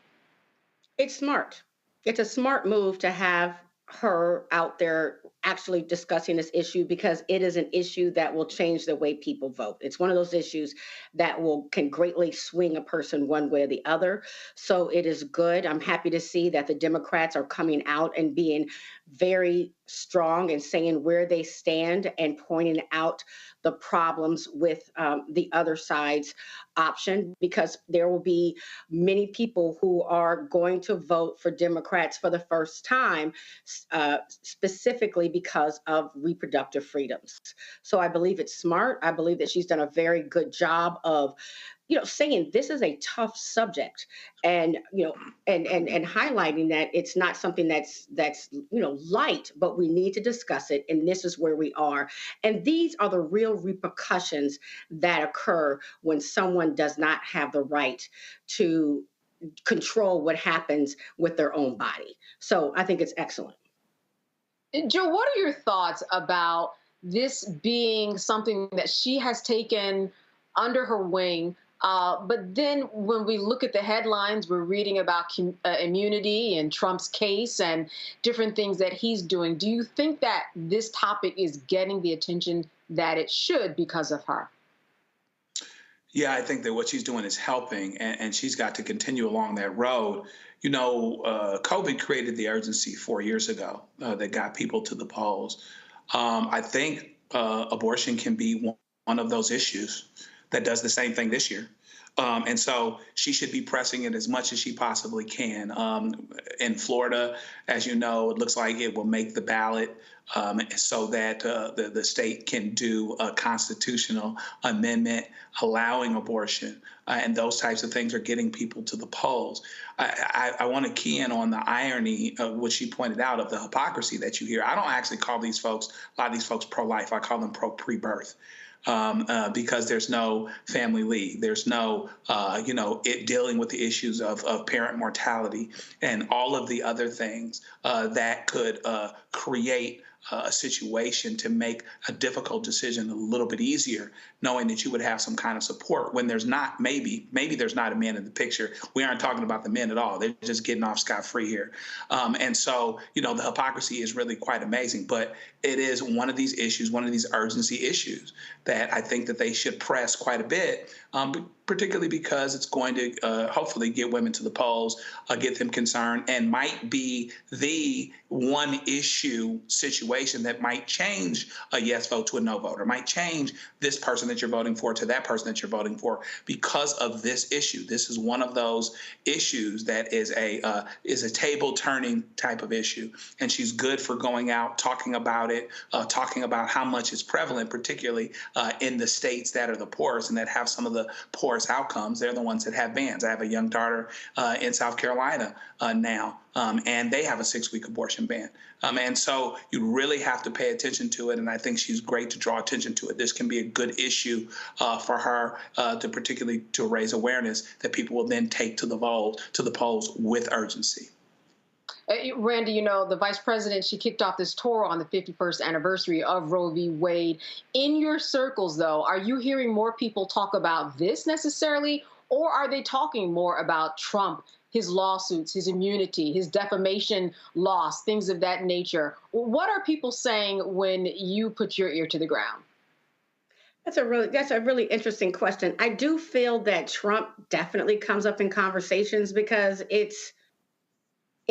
It's smart. It's a smart move to have her out there actually discussing this issue, because it is an issue that will change the way people vote. It's one of those issues that can greatly swing a person one way or the other. So it is good. I'm happy to see that the Democrats are coming out and being very strong and saying where they stand and pointing out the problems with the other side's option, because there will be many people who are going to vote for Democrats for the first time, specifically because of reproductive freedoms. So I believe it's smart. I believe that she's done a very good job of saying this is a tough subject, and and highlighting that it's not something that's light, but we need to discuss it, and this is where we are. And these are the real repercussions that occur when someone does not have the right to control what happens with their own body. So I think it's excellent. Joe, what are your thoughts about this being something that she has taken under her wing? But then when we look at the headlines, we're reading about immunity and Trump's case and different things that he's doing. Do you think that this topic is getting the attention that it should because of her? Yeah, I think that what she's doing is helping, and she's got to continue along that road. COVID created the urgency 4 years ago that got people to the polls. I think abortion can be one of those issues that does the same thing this year. And so she should be pressing it as much as she possibly can. In Florida, as you know, it looks like it will make the ballot so that the state can do a constitutional amendment allowing abortion. And those types of things are getting people to the polls. I want to key in on the irony of what she pointed out of the hypocrisy that you hear. I don't actually call these folks, a lot of these folks pro-life. I call them pro-pre-birth. Because there's no family leave, there's no, it dealing with the issues of parent mortality and all of the other things that could create a situation to make a difficult decision a little bit easier, knowing that you would have some kind of support when there's not, maybe there's not a man in the picture. We aren't talking about the men at all. They're just getting off scot-free here. And so, the hypocrisy is really quite amazing, but it is one of these issues, one of these urgency issues that I think that they should press quite a bit, particularly because it's going to hopefully get women to the polls, get them concerned, and might be the one issue situation that might change a yes vote to a no vote, or might change this person that you're voting for to that person that you're voting for because of this issue. This is one of those issues that is a table turning type of issue. And she's good for going out, talking about it, talking about how much it's prevalent, particularly in the states that are the poorest and that have some of the poorest outcomes. They're the ones that have bans. I have a young daughter in South Carolina now, and they have a 6-week abortion ban. And so you really have to pay attention to it, and I think she's great to draw attention to it. This can be a good issue for her to particularly to raise awareness that people will then take to the polls with urgency. Randy, the vice president, she kicked off this tour on the 51st anniversary of Roe v. Wade. In your circles, though, are you hearing more people talk about this necessarily, or are they talking more about Trump, his lawsuits, his immunity, his defamation loss, things of that nature? What are people saying when you put your ear to the ground? That's a really interesting question. I do feel that Trump definitely comes up in conversations because it's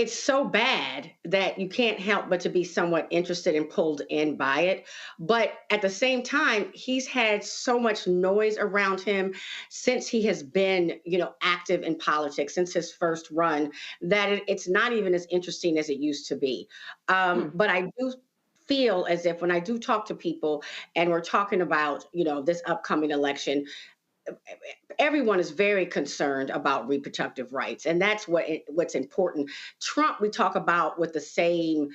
so bad that you can't help but to be somewhat interested and pulled in by it. But at the same time, he's had so much noise around him since he has been, active in politics, since his first run, that it's not even as interesting as it used to be. But I do feel as if when I do talk to people and we're talking about, this upcoming election, everyone is very concerned about reproductive rights, and that's what's important. Trump, we talk about with the same,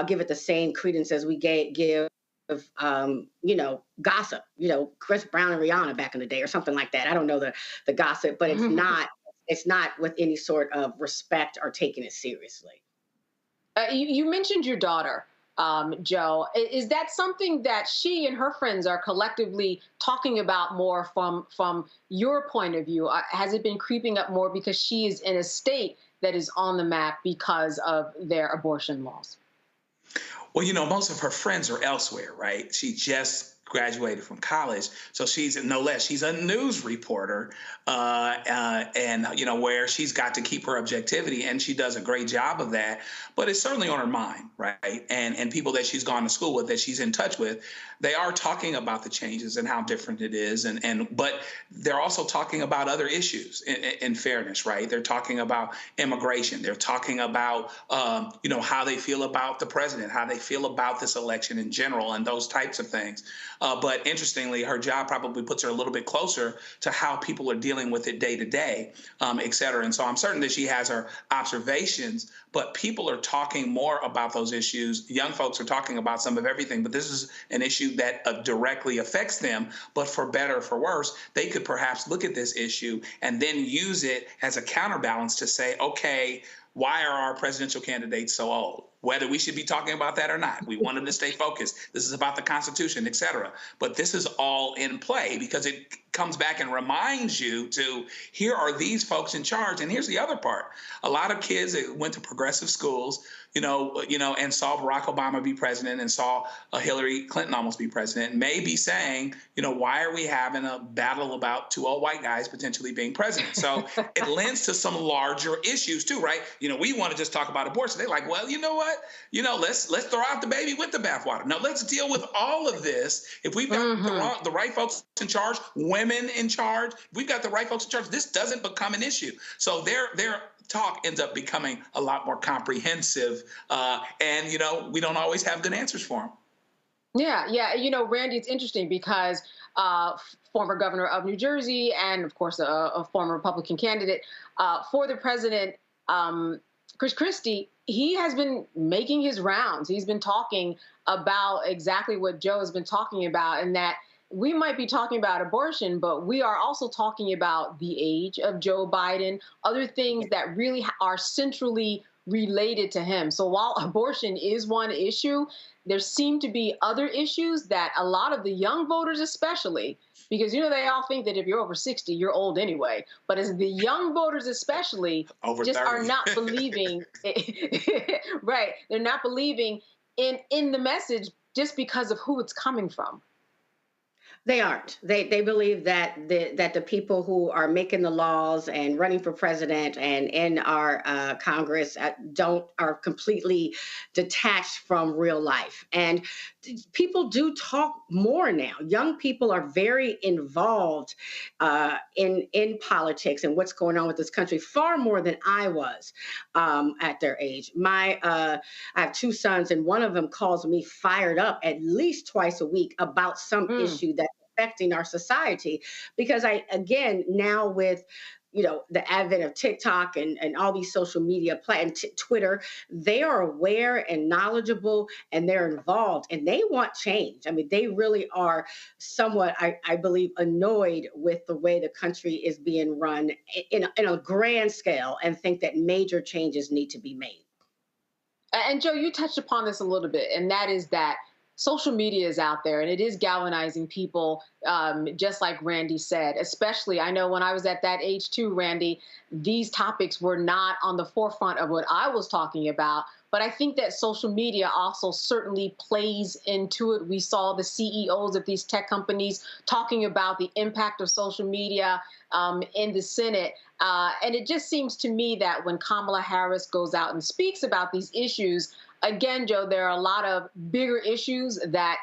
give it the same credence as we give, gossip. Chris Brown and Rihanna back in the day, or something like that. I don't know the gossip, but it's not with any sort of respect or taking it seriously. You mentioned your daughter. Joe, is that something that she and her friends are collectively talking about more from your point of view? Has it been creeping up more because she is in a state that is on the map because of their abortion laws? Well, most of her friends are elsewhere, right? She just graduated from college, so she's no less. She's a news reporter, and where she's got to keep her objectivity, and she does a great job of that. But it's certainly on her mind, right? And people that she's gone to school with, that she's in touch with, they are talking about the changes and how different it is, but they're also talking about other issues. In fairness, right? They're talking about immigration. They're talking about how they feel about the president, how they feel about this election in general, and those types of things. But interestingly, her job probably puts her a little bit closer to how people are dealing with it day to day, et cetera. And so I'm certain that she has her observations, but people are talking more about those issues. Young folks are talking about some of everything, but this is an issue that directly affects them. But for better or for worse, they could perhaps look at this issue and then use it as a counterbalance to say, okay, why are our presidential candidates so old? Whether we should be talking about that or not. We want them to stay focused. This is about the Constitution, et cetera. But this is all in play because it comes back and reminds you here are these folks in charge. And here's the other part. A lot of kids that went to progressive schools, and saw Barack Obama be president and saw Hillary Clinton almost be president, may be saying, why are we having a battle about 2 old white guys potentially being president? So it lends to some larger issues too, right? We want to just talk about abortion. They're like, well, you know what? Let's throw out the baby with the bathwater. Now let's deal with all of this. If we've got the right folks in charge, women women in charge, if we've got the right folks in charge, this doesn't become an issue. So their talk ends up becoming a lot more comprehensive. And, you know, we don't always have good answers for them. Yeah. You know, Randy, it's interesting because former governor of New Jersey and, of course, a former Republican candidate for the president, Chris Christie, he has been making his rounds. He's been talking about exactly what Joe has been talking about, and that we might be talking about abortion, but we are also talking about the age of Joe Biden, other things that really are centrally related to him. So while abortion is one issue, there seem to be other issues that a lot of the young voters especially, because, you know, they all think that if you're over 60, you're old anyway. But as the young voters especially over just 30. are not believing, right, they're not believing in the message just because of who it's coming from. They aren't. They believe that the people who are making the laws and running for president and in our Congress are completely detached from real life. And people do talk more now. Young people are very involved in politics and what's going on with this country, far more than I was at their age. I have two sons, and one of them calls me fired up at least twice a week about some issue that's affecting our society. Because now with, you know, the advent of TikTok and all these social media platforms, Twitter, they are aware and knowledgeable, and they're involved, and they want change. I mean, they really are somewhat, I believe, annoyed with the way the country is being run in a grand scale, and think that major changes need to be made. And Joe, you touched upon this a little bit, and that is that social media is out there and it is galvanizing people, just like Randy said. Especially, I know when I was at that age too, Randy, these topics were not on the forefront of what I was talking about. But I think that social media also certainly plays into it. We saw the CEOs of these tech companies talking about the impact of social media in the Senate. And it just seems to me that when Kamala Harris goes out and speaks about these issues, again, Joe, there are a lot of bigger issues that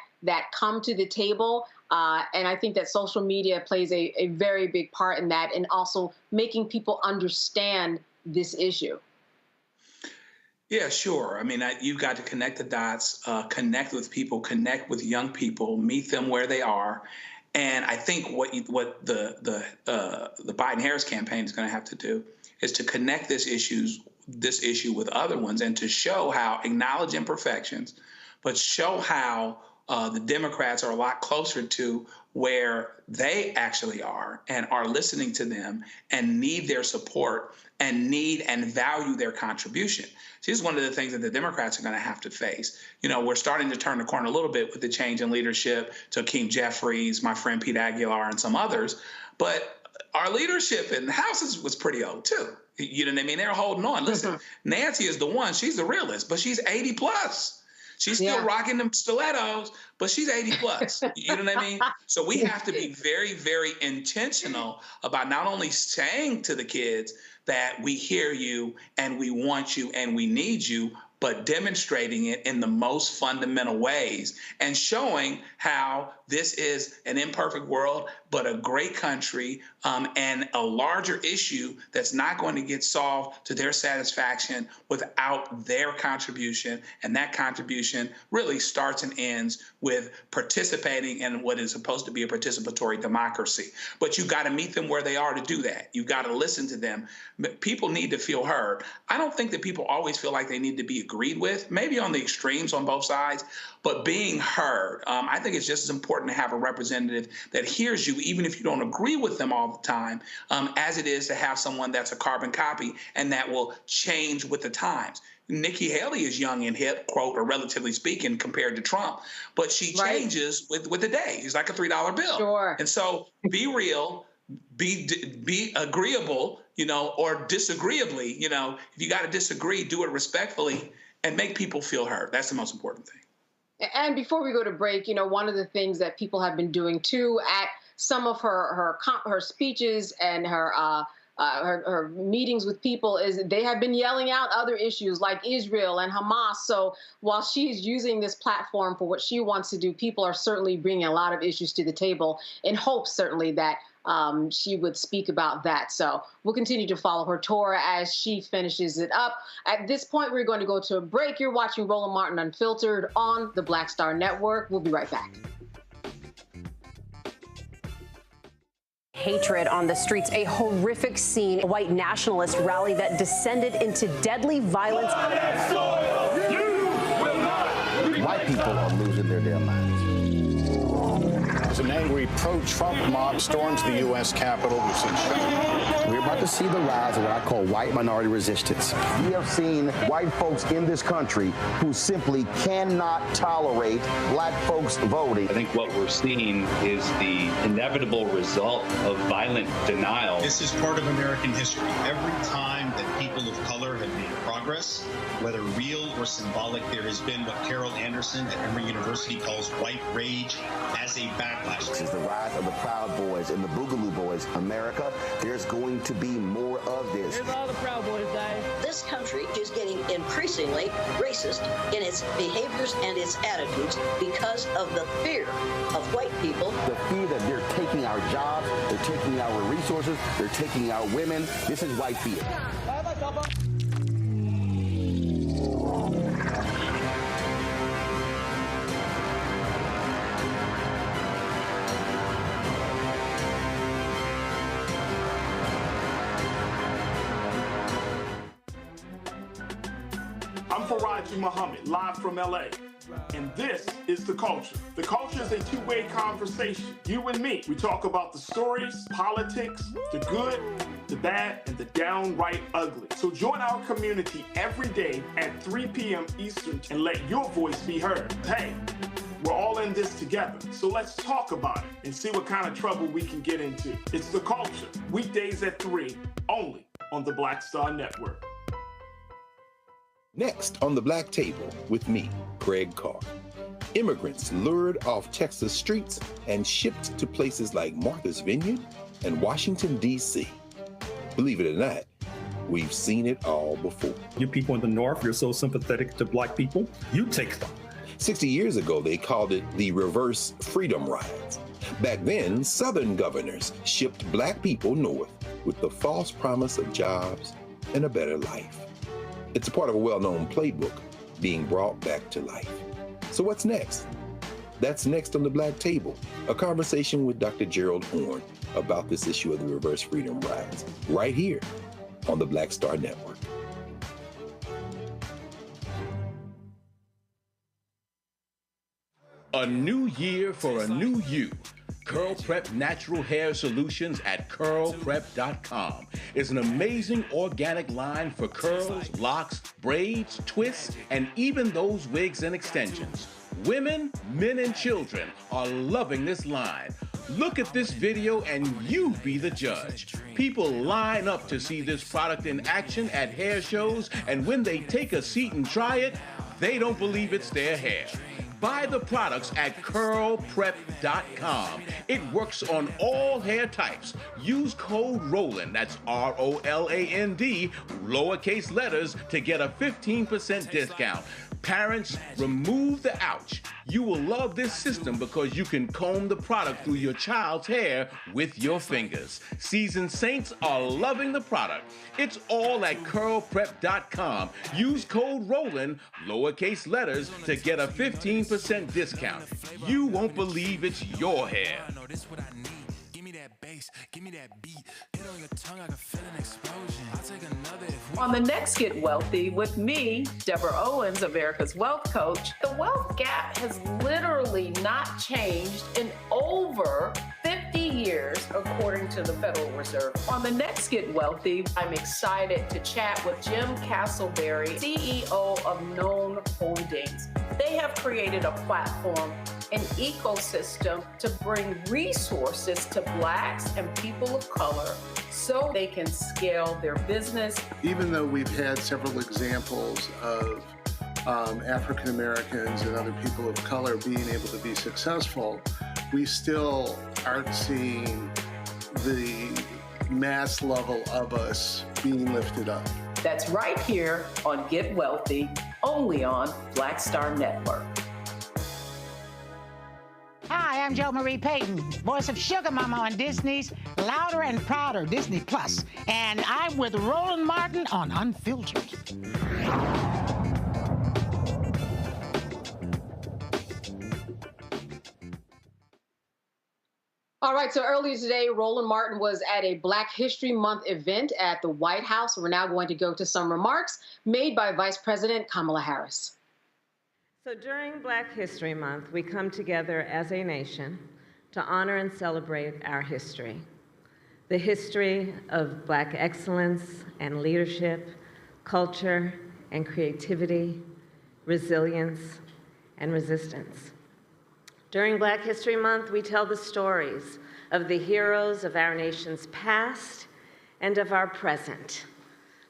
come to the table. And I think that social media plays a very big part in that, and also making people understand this issue. Yeah, sure. I mean, you've got to connect the dots, connect with people, connect with young people, meet them where they are. And I think what the Biden-Harris campaign is going to have to do is to connect this issue with other ones, and to show how, acknowledge imperfections, but show how the Democrats are a lot closer to where they actually are and are listening to them and need their support and need and value their contribution. So this is one of the things that the Democrats are going to have to face. You know, we're starting to turn the corner a little bit with the change in leadership to Hakeem Jeffries, my friend Pete Aguilar, and some others. But our leadership in the House was pretty old too. You know what I mean? They're holding on. Listen, Nancy is the one. She's the realist, but she's 80 plus. She's still rocking them stilettos, but she's 80 plus. You know what I mean? So we have to be very, very intentional about not only saying to the kids that we hear you and we want you and we need you, but demonstrating it in the most fundamental ways and showing how this is an imperfect world, but a great country, and a larger issue that's not going to get solved to their satisfaction without their contribution. And that contribution really starts and ends with participating in what is supposed to be a participatory democracy. But you've got to meet them where they are to do that. You've got to listen to them. People need to feel heard. I don't think that people always feel like they need to be agreed with, maybe on the extremes on both sides, but being heard. I think it's just as important to have a representative that hears you, even if you don't agree with them all the time, as it is to have someone that's a carbon copy and that will change with the times. Nikki Haley is young and hip, quote, or relatively speaking, compared to Trump, but she changes with the day. It's like a $3 bill. Sure. And so be real, be agreeable, you know, or disagreeably, you know, if you got to disagree, do it respectfully and make people feel heard. That's the most important thing. And before we go to break, you know, one of the things that people have been doing too at some of her speeches and her her meetings with people is they have been yelling out other issues like Israel and Hamas. So while she's using this platform for what she wants to do, people are certainly bringing a lot of issues to the table in hopes certainly that she would speak about that. So we'll continue to follow her tour as she finishes it up. At this point, we're going to go to a break. You're watching Roland Martin Unfiltered on the Black Star Network. We'll be right back. Hatred on the streets, a horrific scene, a white nationalist rally that descended into deadly violence. White people are losing their damn minds. As an angry pro-Trump mob storms the U.S. Capitol, we're about to see the rise of what I call white minority resistance. We have seen white folks in this country who simply cannot tolerate black folks voting. I think what we're seeing is the inevitable result of violent denial. This is part of American history. Every time that people of color have made progress, whether real or symbolic, there has been what Carol Anderson at Emory University calls white rage as a backlash. This is the rise of the Proud Boys and the Boogaloo Boys. America, there's going to be more of this. Here's all the Proud Boys, guys. This country is getting increasingly racist in its behaviors and its attitudes because of the fear of white people. The fear that they're taking our jobs, they're taking our resources, they're taking our women. This is white fear. I'm Faraji Muhammad, live from LA. And this is The Culture. The Culture is a two-way conversation. You and me. We talk about the stories, politics, the good, the bad, and the downright ugly. So join our community every day at 3 p.m. Eastern and let your voice be heard. Hey, we're all in this together. So let's talk about it and see what kind of trouble we can get into. It's The Culture, weekdays at 3, only on the Black Star Network. Next on the Black Table with me, Greg Carr. Immigrants lured off Texas streets and shipped to places like Martha's Vineyard and Washington, D.C. Believe it or not, we've seen it all before. You people in the North, you're so sympathetic to black people, you take them. 60 years ago, they called it the Reverse Freedom Rides. Back then, Southern governors shipped black people north with the false promise of jobs and a better life. It's a part of a well-known playbook being brought back to life. So what's next? That's next on the Black Table, a conversation with Dr. Gerald Horne about this issue of the Reverse Freedom Rides, right here on the Black Star Network. A new year for a new you. Curl Prep Natural Hair Solutions at curlprep.com is an amazing organic line for curls, locks, braids, twists, and even those wigs and extensions. Women, men, and children are loving this line. Look at this video and you be the judge. People line up to see this product in action at hair shows, and when they take a seat and try it, they don't believe it's their hair. Buy the products at curlprep.com. It works on all hair types. Use code ROLAND, that's ROLAND, lowercase letters, to get a 15% discount. Parents, remove the ouch. You will love this system because you can comb the product through your child's hair with your fingers. Seasoned saints are loving the product. It's all at curlprep.com. Use code ROLAND, lowercase letters, to get a 15% discount. You won't believe it's your hair. Give me that beat. Hit on your tongue, I can feel an explosion. I'll take another if we... On the next Get Wealthy with me, Deborah Owens, America's Wealth Coach, the wealth gap has literally not changed in over 50 years, according to the Federal Reserve. On the next Get Wealthy, I'm excited to chat with Jim Castleberry, CEO of Known Holdings. They have created a platform, an ecosystem to bring resources to Blacks and people of color so they can scale their business. Even though we've had several examples of African Americans and other people of color being able to be successful, we still aren't seeing the mass level of us being lifted up. That's right here on Get Wealthy, only on Black Star Network. Hi, I'm Jo Marie Payton, voice of Sugar Mama on Disney's Louder and Prouder Disney Plus, and I'm with Roland Martin on Unfiltered. All right, so earlier today, Roland Martin was at a Black History Month event at the White House. We're now going to go to some remarks made by Vice President Kamala Harris. So during Black History Month, we come together as a nation to honor and celebrate our history. The history of Black excellence and leadership, culture and creativity, resilience and resistance. During Black History Month, we tell the stories of the heroes of our nation's past and of our present,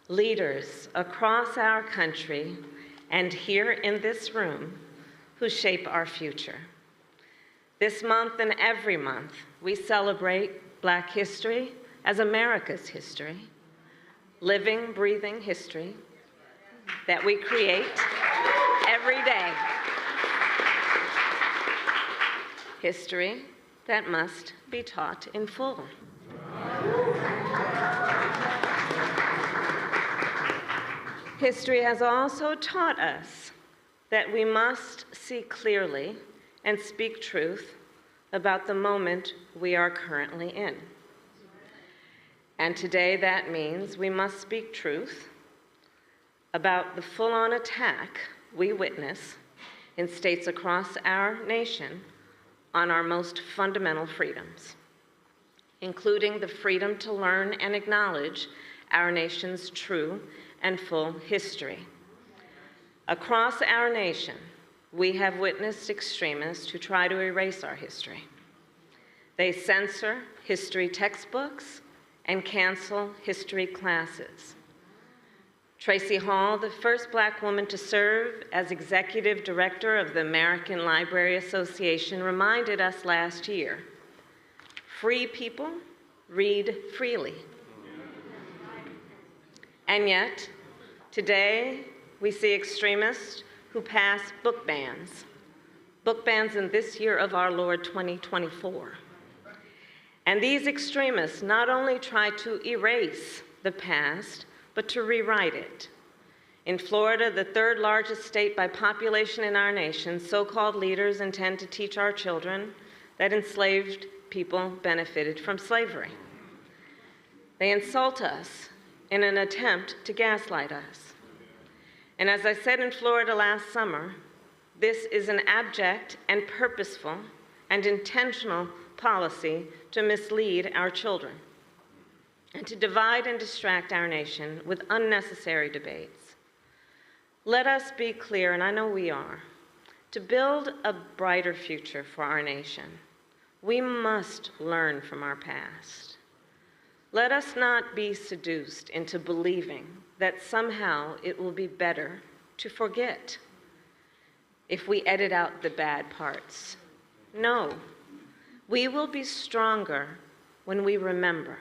leaders across our country and here in this room who shape our future. This month and every month, we celebrate Black history as America's history, living, breathing history that we create every day. History that must be taught in full. History has also taught us that we must see clearly and speak truth about the moment we are currently in. And today that means we must speak truth about the full-on attack we witness in states across our nation on our most fundamental freedoms, including the freedom to learn and acknowledge our nation's true and full history. Across our nation, we have witnessed extremists who try to erase our history. They censor history textbooks and cancel history classes. Tracy Hall, the first Black woman to serve as executive director of the American Library Association, reminded us last year, free people read freely. And yet, today, we see extremists who pass book bans in this year of our Lord 2024. And these extremists not only try to erase the past, but to rewrite it. In Florida, the third largest state by population in our nation, so-called leaders intend to teach our children that enslaved people benefited from slavery. They insult us in an attempt to gaslight us. And as I said in Florida last summer, this is an abject and purposeful and intentional policy to mislead our children and to divide and distract our nation with unnecessary debates. Let us be clear, and I know we are, to build a brighter future for our nation, we must learn from our past. Let us not be seduced into believing that somehow it will be better to forget if we edit out the bad parts. No, we will be stronger when we remember.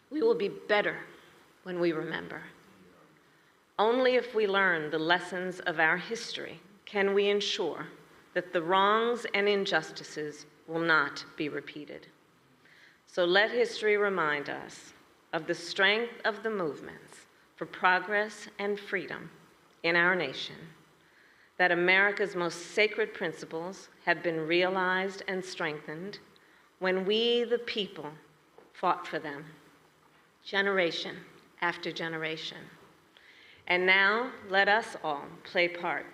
We will be better when we remember. Only if we learn the lessons of our history can we ensure that the wrongs and injustices will not be repeated. So let history remind us of the strength of the movements for progress and freedom in our nation, that America's most sacred principles have been realized and strengthened when we, the people, fought for them, generation after generation. And now let us all play part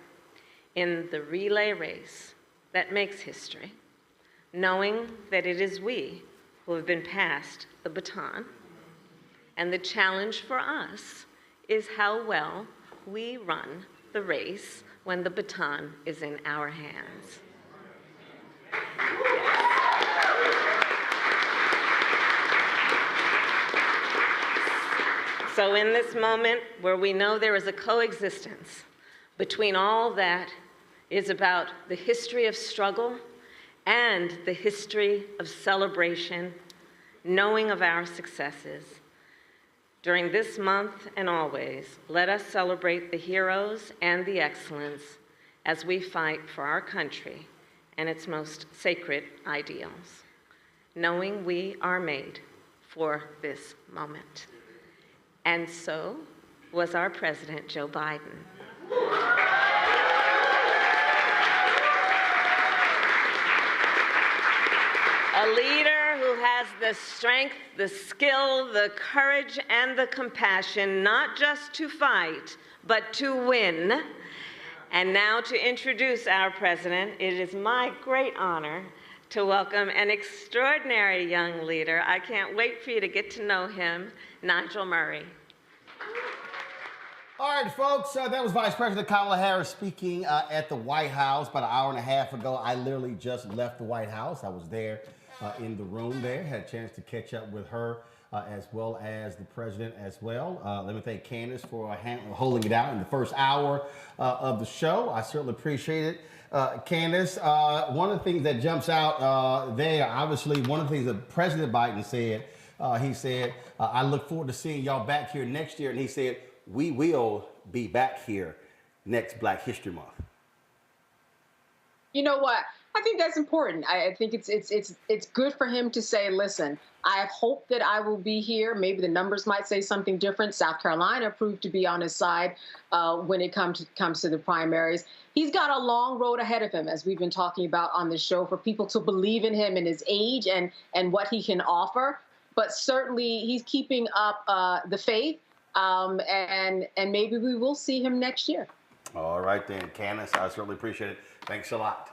in the relay race that makes history, knowing that it is we who have been passed the baton. And the challenge for us is how well we run the race when the baton is in our hands. So in this moment where we know there is a coexistence between all that is about the history of struggle and the history of celebration knowing of our successes. During this month and always, let us celebrate the heroes and the excellence as we fight for our country and its most sacred ideals, knowing we are made for this moment. And so was our President, Joe Biden. A leader who has the strength, the skill, the courage, and the compassion, not just to fight, but to win. And now to introduce our president, it is my great honor to welcome an extraordinary young leader. I can't wait for you to get to know him, Nigel Murray. All right, folks, that was Vice President Kamala Harris speaking at the White House about an hour and a half ago. I literally just left the White House. I was there in the room there, had a chance to catch up with her as well as the president as well. Let me thank Candace for holding it out in the first hour of the show. I certainly appreciate it. Candace, one of the things that jumps out there, obviously, one of the things that President Biden said, he said, I look forward to seeing y'all back here next year. And he said, we will be back here next Black History Month. You know what? I think that's important. I think it's good for him to say, listen, I have hope that I will be here. Maybe the numbers might say something different. South Carolina proved to be on his side when it comes to the primaries. He's got a long road ahead of him, as we've been talking about on the show, for people to believe in him and his age and what he can offer. But certainly he's keeping up the faith, and maybe we will see him next year. All right then, Candace, I certainly appreciate it. Thanks a lot.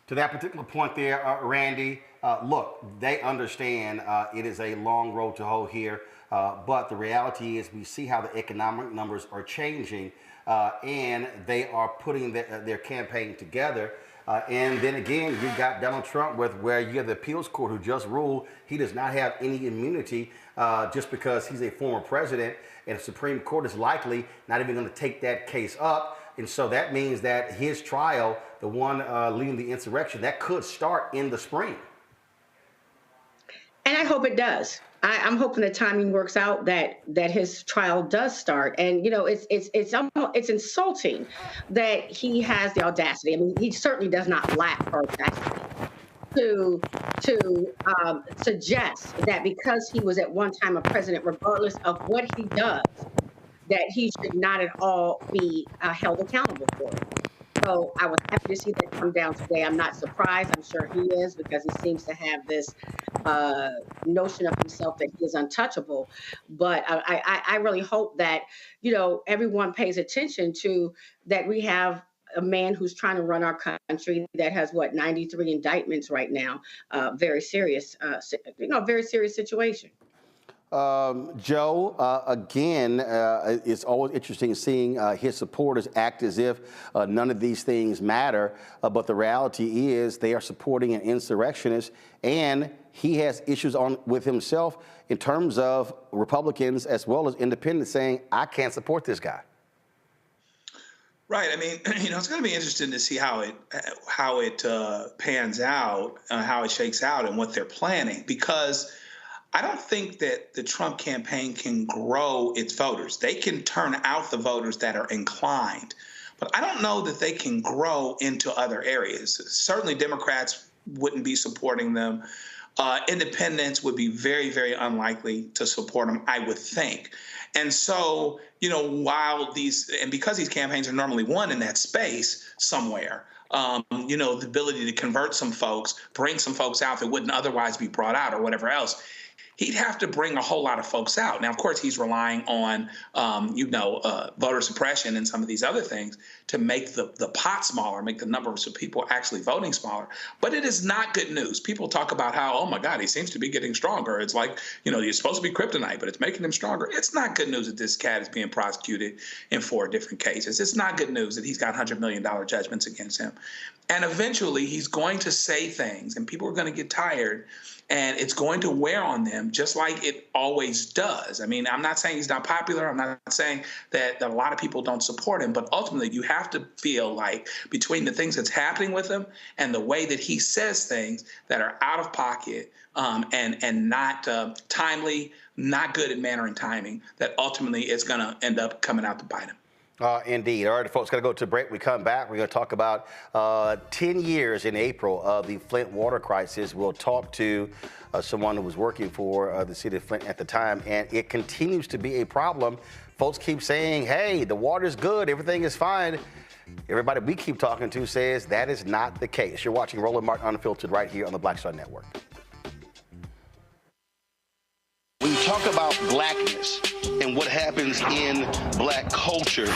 To that particular point there, Randy, look, they understand it is a long road to hoe here, but the reality is we see how the economic numbers are changing, and they are putting their campaign together. And then again, you got Donald Trump where you have the appeals court who just ruled he does not have any immunity just because he's a former president, and the Supreme Court is likely not even going to take that case up. And so that means that his trial, the one leading the insurrection, that could start in the spring. And I hope it does. I'm hoping the timing works out that his trial does start. And you know, it's insulting that he has the audacity. I mean, he certainly does not lack for audacity to suggest that because he was at one time a president, regardless of what he does, that he should not at all be held accountable for it. So I was happy to see that come down today. I'm not surprised. I'm sure he is, because he seems to have this notion of himself that he is untouchable. But I really hope that, you know, everyone pays attention to that. We have a man who's trying to run our country that has 93 indictments right now. Very serious, very serious situation. Joe, again, it's always interesting seeing his supporters act as if none of these things matter, but the reality is they are supporting an insurrectionist, and he has issues with himself in terms of Republicans as well as independents saying, I can't support this guy. Right. I mean, it's going to be interesting to see how it pans out, how it shakes out, and what they're planning, because I don't think that the Trump campaign can grow its voters. They can turn out the voters that are inclined, but I don't know that they can grow into other areas. Certainly Democrats wouldn't be supporting them. Independents would be very, very unlikely to support them, I would think. And so, because these campaigns are normally won in that space somewhere, the ability to convert some folks, bring some folks out that wouldn't otherwise be brought out or whatever else, he'd have to bring a whole lot of folks out. Now, of course, he's relying on, voter suppression and some of these other things to make the pot smaller, make the numbers of people actually voting smaller. But it is not good news. People talk about how, oh, my God, he seems to be getting stronger. It's like, he's supposed to be kryptonite, but it's making him stronger. It's not good news that this cat is being prosecuted in 4 different cases. It's not good news that he's got $100 million judgments against him. And eventually he's going to say things, and people are going to get tired, and it's going to wear on them him, just like it always does. I mean, I'm not saying he's not popular. I'm not saying that a lot of people don't support him, but ultimately you have to feel like between the things that's happening with him and the way that he says things that are out of pocket and not timely, not good at manner and timing, that ultimately it's going to end up coming out to bite him. Indeed. All right, folks, got to go to a break. We come back. We're going to talk about 10 years in April of the Flint water crisis. We'll talk to someone who was working for the city of Flint at the time, and it continues to be a problem. Folks keep saying, hey, the water's good, everything is fine. Everybody we keep talking to says that is not the case. You're watching Roland Martin Unfiltered right here on the Black Star Network. When you talk about blackness and what happens in black culture,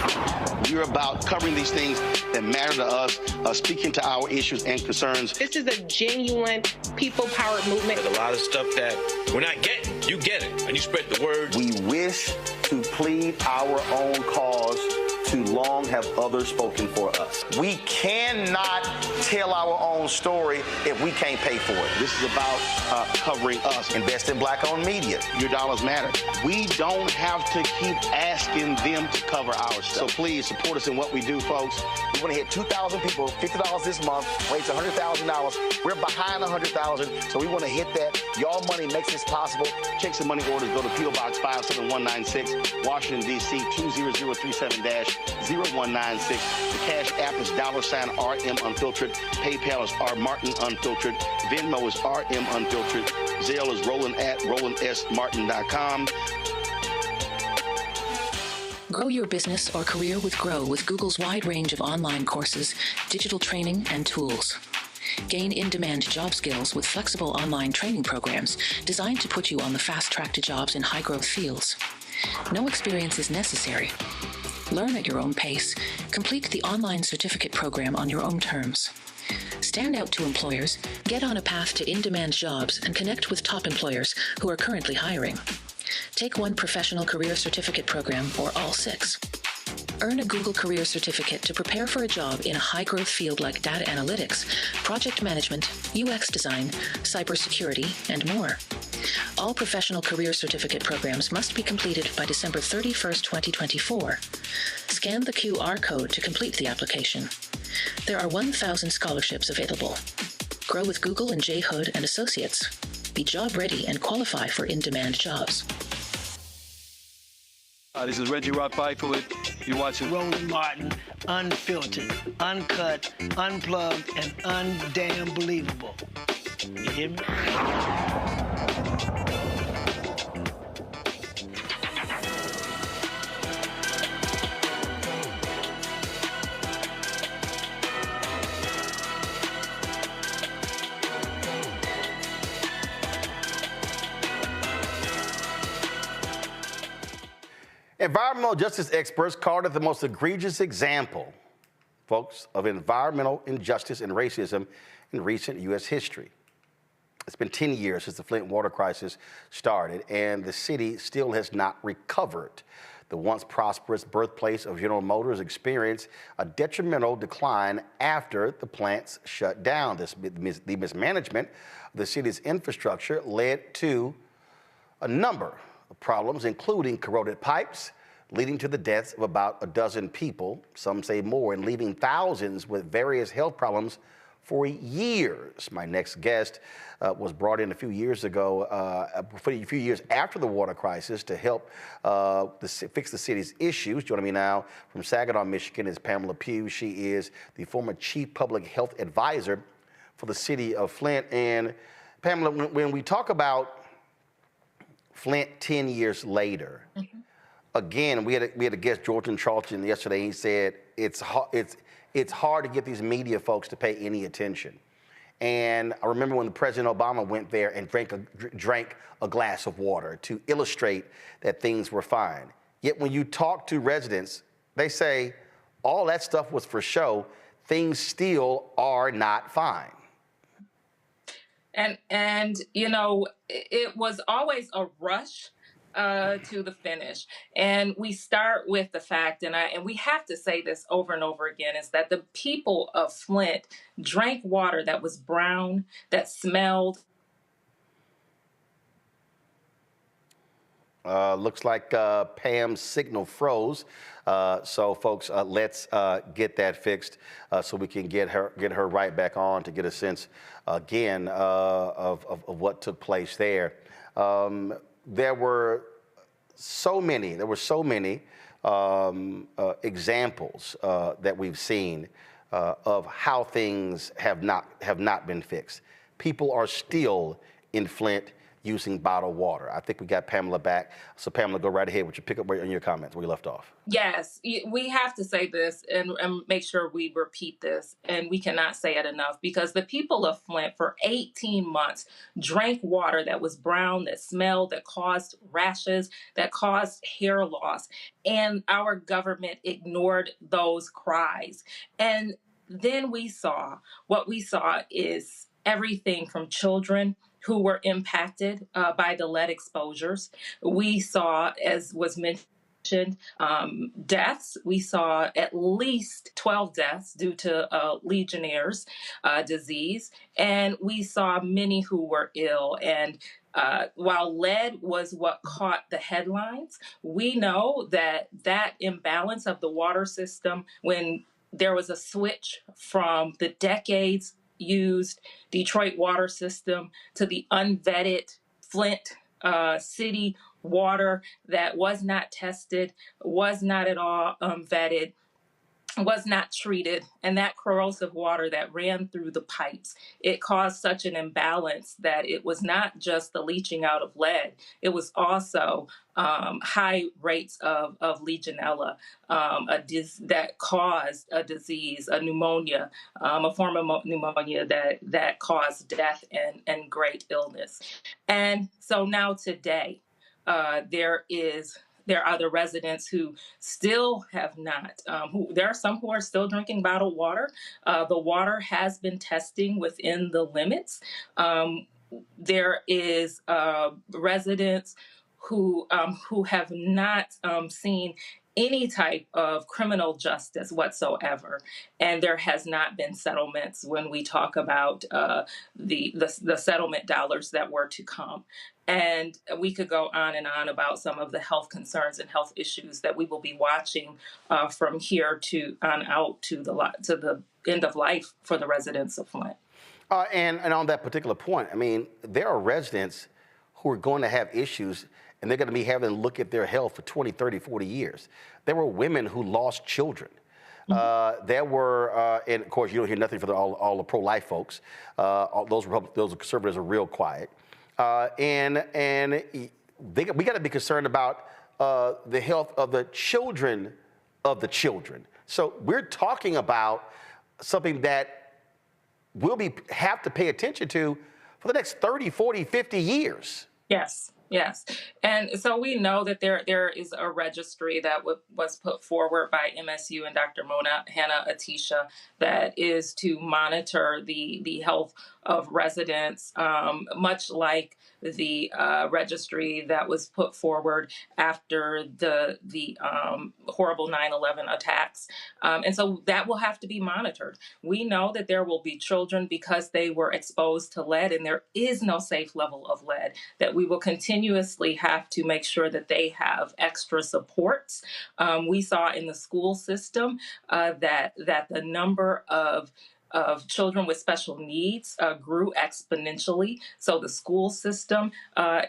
we're about covering these things that matter to us, speaking to our issues and concerns. This is a genuine people-powered movement. There's a lot of stuff that we're not getting. You get it, and you spread the word. We wish to plead our own cause. Too long have others spoken for us. We cannot tell our own story if we can't pay for it. This is about covering us. Invest in black-owned media. Your dollars matter. We don't have to keep asking them to cover our stuff. So please support us in what we do, folks. We want to hit 2,000 people, $50 this month, raise $100,000. We're behind $100,000, so we want to hit that. Y'all money makes this possible. Check some money orders. Go to P.O. Box 57196, Washington, D.C. 20037-0196. The Cash App is $RM Unfiltered. PayPal is R Martin Unfiltered. Venmo is RM Unfiltered. Zelle is Roland at RolandSMartin.com. Grow your business or career with Grow with Google's wide range of online courses, digital training, and tools. Gain in-demand job skills with flexible online training programs designed to put you on the fast track to jobs in high-growth fields. No experience is necessary. Learn at your own pace. Complete the online certificate program on your own terms. Stand out to employers, get on a path to in-demand jobs, and connect with top employers who are currently hiring. Take one professional career certificate program or all 6. Earn a Google Career Certificate to prepare for a job in a high-growth field like data analytics, project management, UX design, cybersecurity, and more. All professional career certificate programs must be completed by December 31st, 2024. Scan the QR code to complete the application. There are 1,000 scholarships available. Grow with Google and J. Hood and Associates. Be job ready and qualify for in-demand jobs. This is Reggie Rock-Byford. You're watching Roland Martin, unfiltered, uncut, unplugged, and undamn believable. You hear me? Environmental justice experts called it the most egregious example, folks, of environmental injustice and racism in recent U.S. history. It's been 10 years since the Flint water crisis started, and the city still has not recovered. The once prosperous birthplace of General Motors experienced a detrimental decline after the plants shut down. The mismanagement of the city's infrastructure led to a number of problems, including corroded pipes, leading to the deaths of about a dozen people, some say more, and leaving thousands with various health problems for years. My next guest was brought in a few years ago, a few years after the water crisis, to help fix the city's issues. Joining me now from Saginaw, Michigan, is Pamela Pugh. She is the former Chief Public Health Advisor for the city of Flint. And Pamela, when we talk about Flint 10 years later, again, we had a guest, Jordan Charlton, yesterday. He said it's hard to get these media folks to pay any attention. And I remember when President Obama went there and drank a glass of water to illustrate that things were fine. Yet when you talk to residents, they say all that stuff was for show. Things still are not fine. And you know, it was always a rush to the finish. And we start with the fact, and we have to say this over and over again, is that the people of Flint drank water that was brown, that smelled. Looks like Pam's signal froze. So, folks, let's get that fixed so we can get her right back on to get a sense again of what took place there. There were so many examples that we've seen of how things have not been fixed. People are still in Flint using bottled water. I think we got Pamela back. So Pamela, go right ahead with your pickup on your comments where you left off. Yes, we have to say this and make sure we repeat this, and we cannot say it enough, because the people of Flint for 18 months drank water that was brown, that smelled, that caused rashes, that caused hair loss, and our government ignored those cries. And then what we saw is everything from children who were impacted by the lead exposures. We saw, as was mentioned, deaths. We saw at least 12 deaths due to Legionnaire's disease, and we saw many who were ill. And while lead was what caught the headlines, we know that imbalance of the water system, when there was a switch from the decades used Detroit water system to the unvetted Flint city water that was not tested, was not at all vetted, was not treated, and that corrosive water that ran through the pipes, it caused such an imbalance that it was not just the leaching out of lead, it was also high rates of Legionella, that caused a disease, a pneumonia, a form of pneumonia that caused death and great illness. And so now today, there are the residents who still have not, there are some who are still drinking bottled water. The water has been testing within the limits. There is residents who have not seen any type of criminal justice whatsoever, and there has not been settlements when we talk about the settlement dollars that were to come. And we could go on and on about some of the health concerns and health issues that we will be watching from here on out to the end of life for the residents of Flint. And on that particular point, I mean, there are residents who are going to have issues, and they're going to be having to look at their health for 20, 30, 40 years. There were women who lost children. There were, and of course, you don't hear nothing from all the pro-life folks. Those conservatives are real quiet. And we got to be concerned about the health of the children of the children. So we're talking about something that we'll have to pay attention to for the next 30, 40, 50 years. Yes. Yes. And so we know that there is a registry that was put forward by MSU and Dr. Hannah Atisha that is to monitor the health of residents, much like the registry that was put forward after the horrible 9/11 attacks. And so that will have to be monitored. We know that there will be children because they were exposed to lead, and there is no safe level of lead, that we will continuously have to make sure that they have extra supports. We saw in the school system that the number of children with special needs grew exponentially. So the school system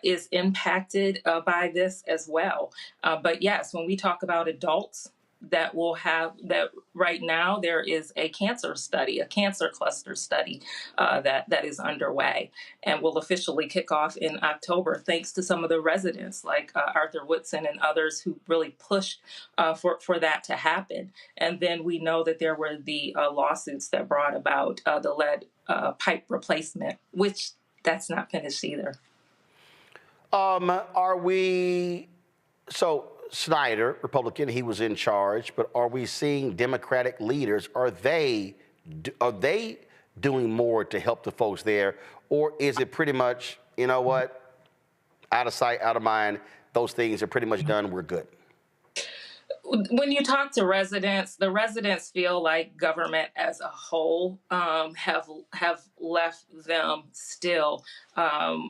is impacted by this as well. But yes, when we talk about adults that will have that right now, there is a cancer cluster study that is underway and will officially kick off in October, thanks to some of the residents like Arthur Woodson and others who really pushed for that to happen. And then we know that there were the lawsuits that brought about the lead pipe replacement, which that's not finished either. Snyder, Republican, he was in charge, but are we seeing Democratic leaders? Are they doing more to help the folks there, or is it pretty much, you know what, out of sight, out of mind? Those things are pretty much done. We're good. When you talk to residents, the residents feel like government as a whole have left them still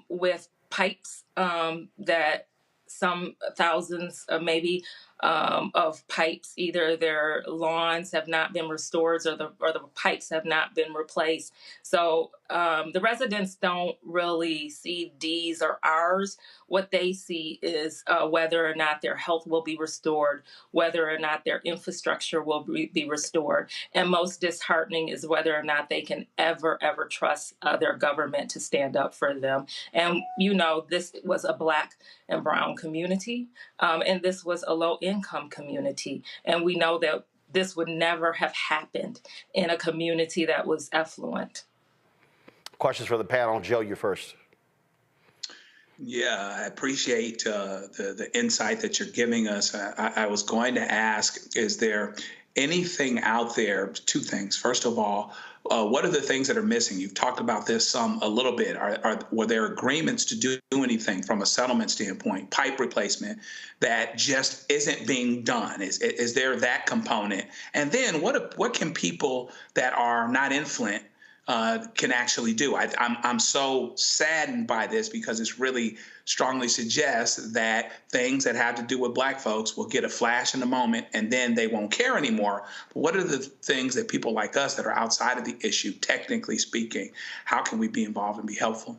with pipes that some thousands, maybe, of pipes. Either their lawns have not been restored or the pipes have not been replaced. So the residents don't really see D's or R's. What they see is whether or not their health will be restored, whether or not their infrastructure will be restored. And most disheartening is whether or not they can ever trust their government to stand up for them. And, this was a Black and brown community, and this was a low-income community. And we know that this would never have happened in a community that was affluent. Questions for the panel. Joe, you're first. Yeah, I appreciate the insight that you're giving us. I was going to ask, is there anything out there? Two things. First of all, what are the things that are missing? You've talked about this a little bit. Were there agreements to do anything from a settlement standpoint, pipe replacement, that just isn't being done? Is there that component? And then what can people that are not in Flint can actually do? I'm so saddened by this because it's really strongly suggests that things that have to do with Black folks will get a flash in the moment and then they won't care anymore. But what are the things that people like us that are outside of the issue, technically speaking, how can we be involved and be helpful?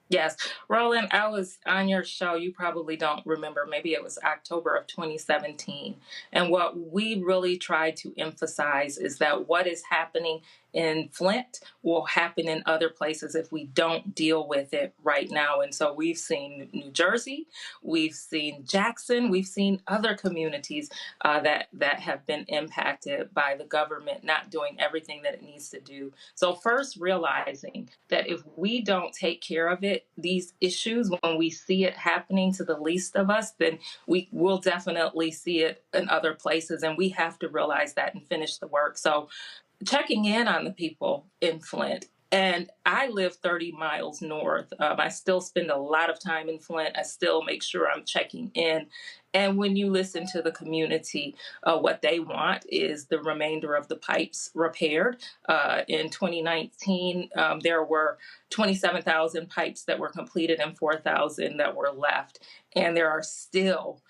Yes. Roland, I was on your show. You probably don't remember. Maybe it was October of 2017. And what we really tried to emphasize is that what is happening in Flint will happen in other places if we don't deal with it right now. And so we've seen New Jersey, we've seen Jackson, we've seen other communities that have been impacted by the government not doing everything that it needs to do. So first, realizing that if we don't take care of it, these issues, when we see it happening to the least of us, then we will definitely see it in other places. And we have to realize that and finish the work. So checking in on the people in Flint. And I live 30 miles north. I still spend a lot of time in Flint. I still make sure I'm checking in. And when you listen to the community, what they want is the remainder of the pipes repaired. In 2019, there were 27,000 pipes that were completed and 4,000 that were left. And there are still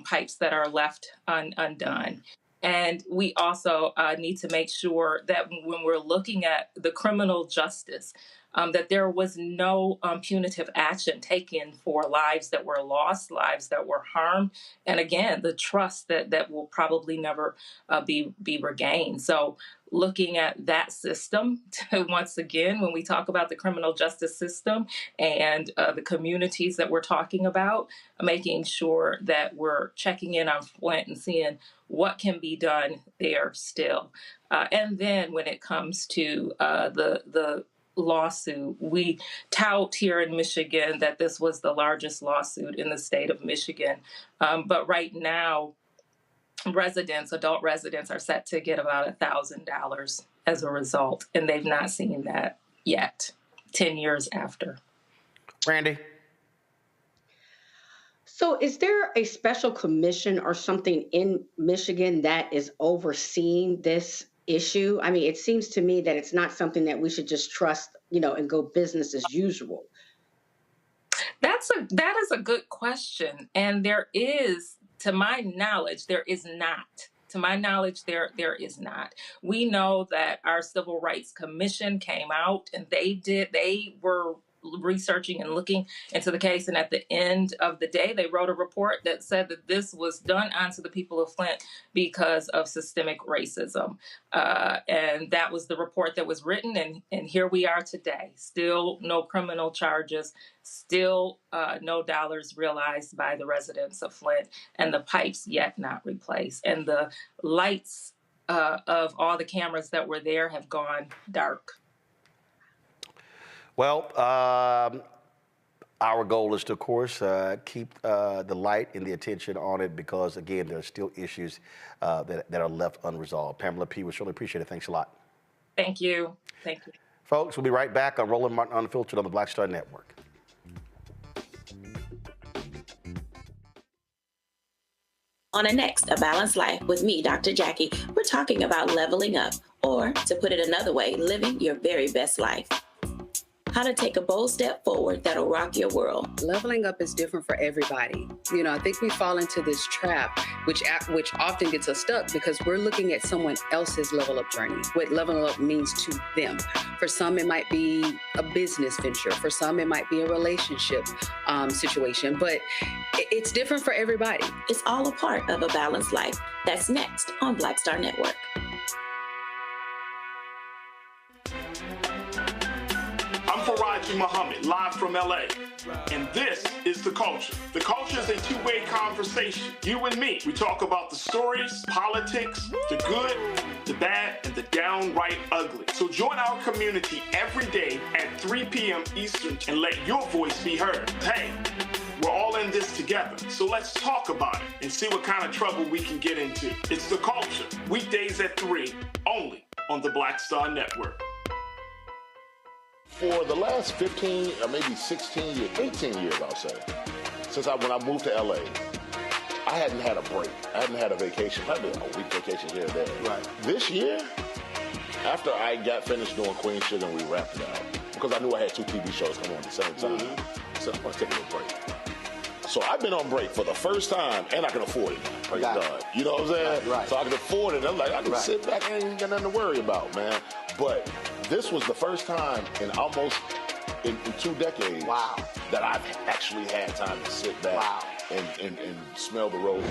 pipes that are left undone. And we also need to make sure that when we're looking at the criminal justice, that there was no punitive action taken for lives that were lost, lives that were harmed. And again, the trust that will probably never be regained. So looking at that system, once again, when we talk about the criminal justice system and the communities that we're talking about, making sure that we're checking in on Flint and seeing what can be done there still. And then when it comes to the lawsuit, we tout here in Michigan that this was the largest lawsuit in the state of Michigan. But right now, adult residents are set to get about $1,000 as a result, and they've not seen that yet, 10 years after. Randy? So is there a special commission or something in Michigan that is overseeing this issue? I mean, it seems to me that it's not something that we should just trust, and go business as usual. That is a good question. And there is, to my knowledge, there is not. To my knowledge, there is not. We know that our Civil Rights Commission came out and they were researching and looking into the case. And at the end of the day, they wrote a report that said that this was done onto the people of Flint because of systemic racism. And that was the report that was written. And here we are today. Still no criminal charges, still no dollars realized by the residents of Flint, and the pipes yet not replaced. And the lights of all the cameras that were there have gone dark. Well, our goal is to, of course, keep the light and the attention on it because, again, there are still issues that are left unresolved. Pamela P., we surely appreciate it. Thanks a lot. Thank you. Thank you. Folks, we'll be right back on Roland Martin Unfiltered on the Black Star Network. On the next A Balanced Life with me, Dr. Jackie, we're talking about leveling up, or to put it another way, living your very best life. How to take a bold step forward that'll rock your world. Leveling up is different for everybody. You know, I think we fall into this trap, which often gets us stuck because we're looking at someone else's level up journey, what level up means to them. For some, it might be a business venture. For some, it might be a relationship situation, but it's different for everybody. It's all a part of a balanced life. That's next on Black Star Network. I'm Faraji Muhammad, live from LA. And this is The Culture. The Culture is a two-way conversation. You and me. We talk about the stories, politics, the good, the bad, and the downright ugly. So join our community every day at 3 p.m. Eastern and let your voice be heard. Hey, we're all in this together. So let's talk about it and see what kind of trouble we can get into. It's The Culture. Weekdays at 3, only on the Black Star Network. For the last 15 or maybe 16 years, 18 years, I'll say, since when I moved to LA, I hadn't had a break. I hadn't had a vacation, probably a week vacation here and there. Right. This year, after I got finished doing Queen Sugar and we wrapped it out, because I knew I had 2 TV shows coming on at the same time, I said, I'm going to take a little break. So I've been on break for the first time, and I can afford it now. Praise God. You know what I'm saying? Right. So I can afford it. I'm like, I can sit back and ain't got nothing to worry about, man. But this was the first time in almost in 2 decades that I've actually had time to sit back and smell the roses.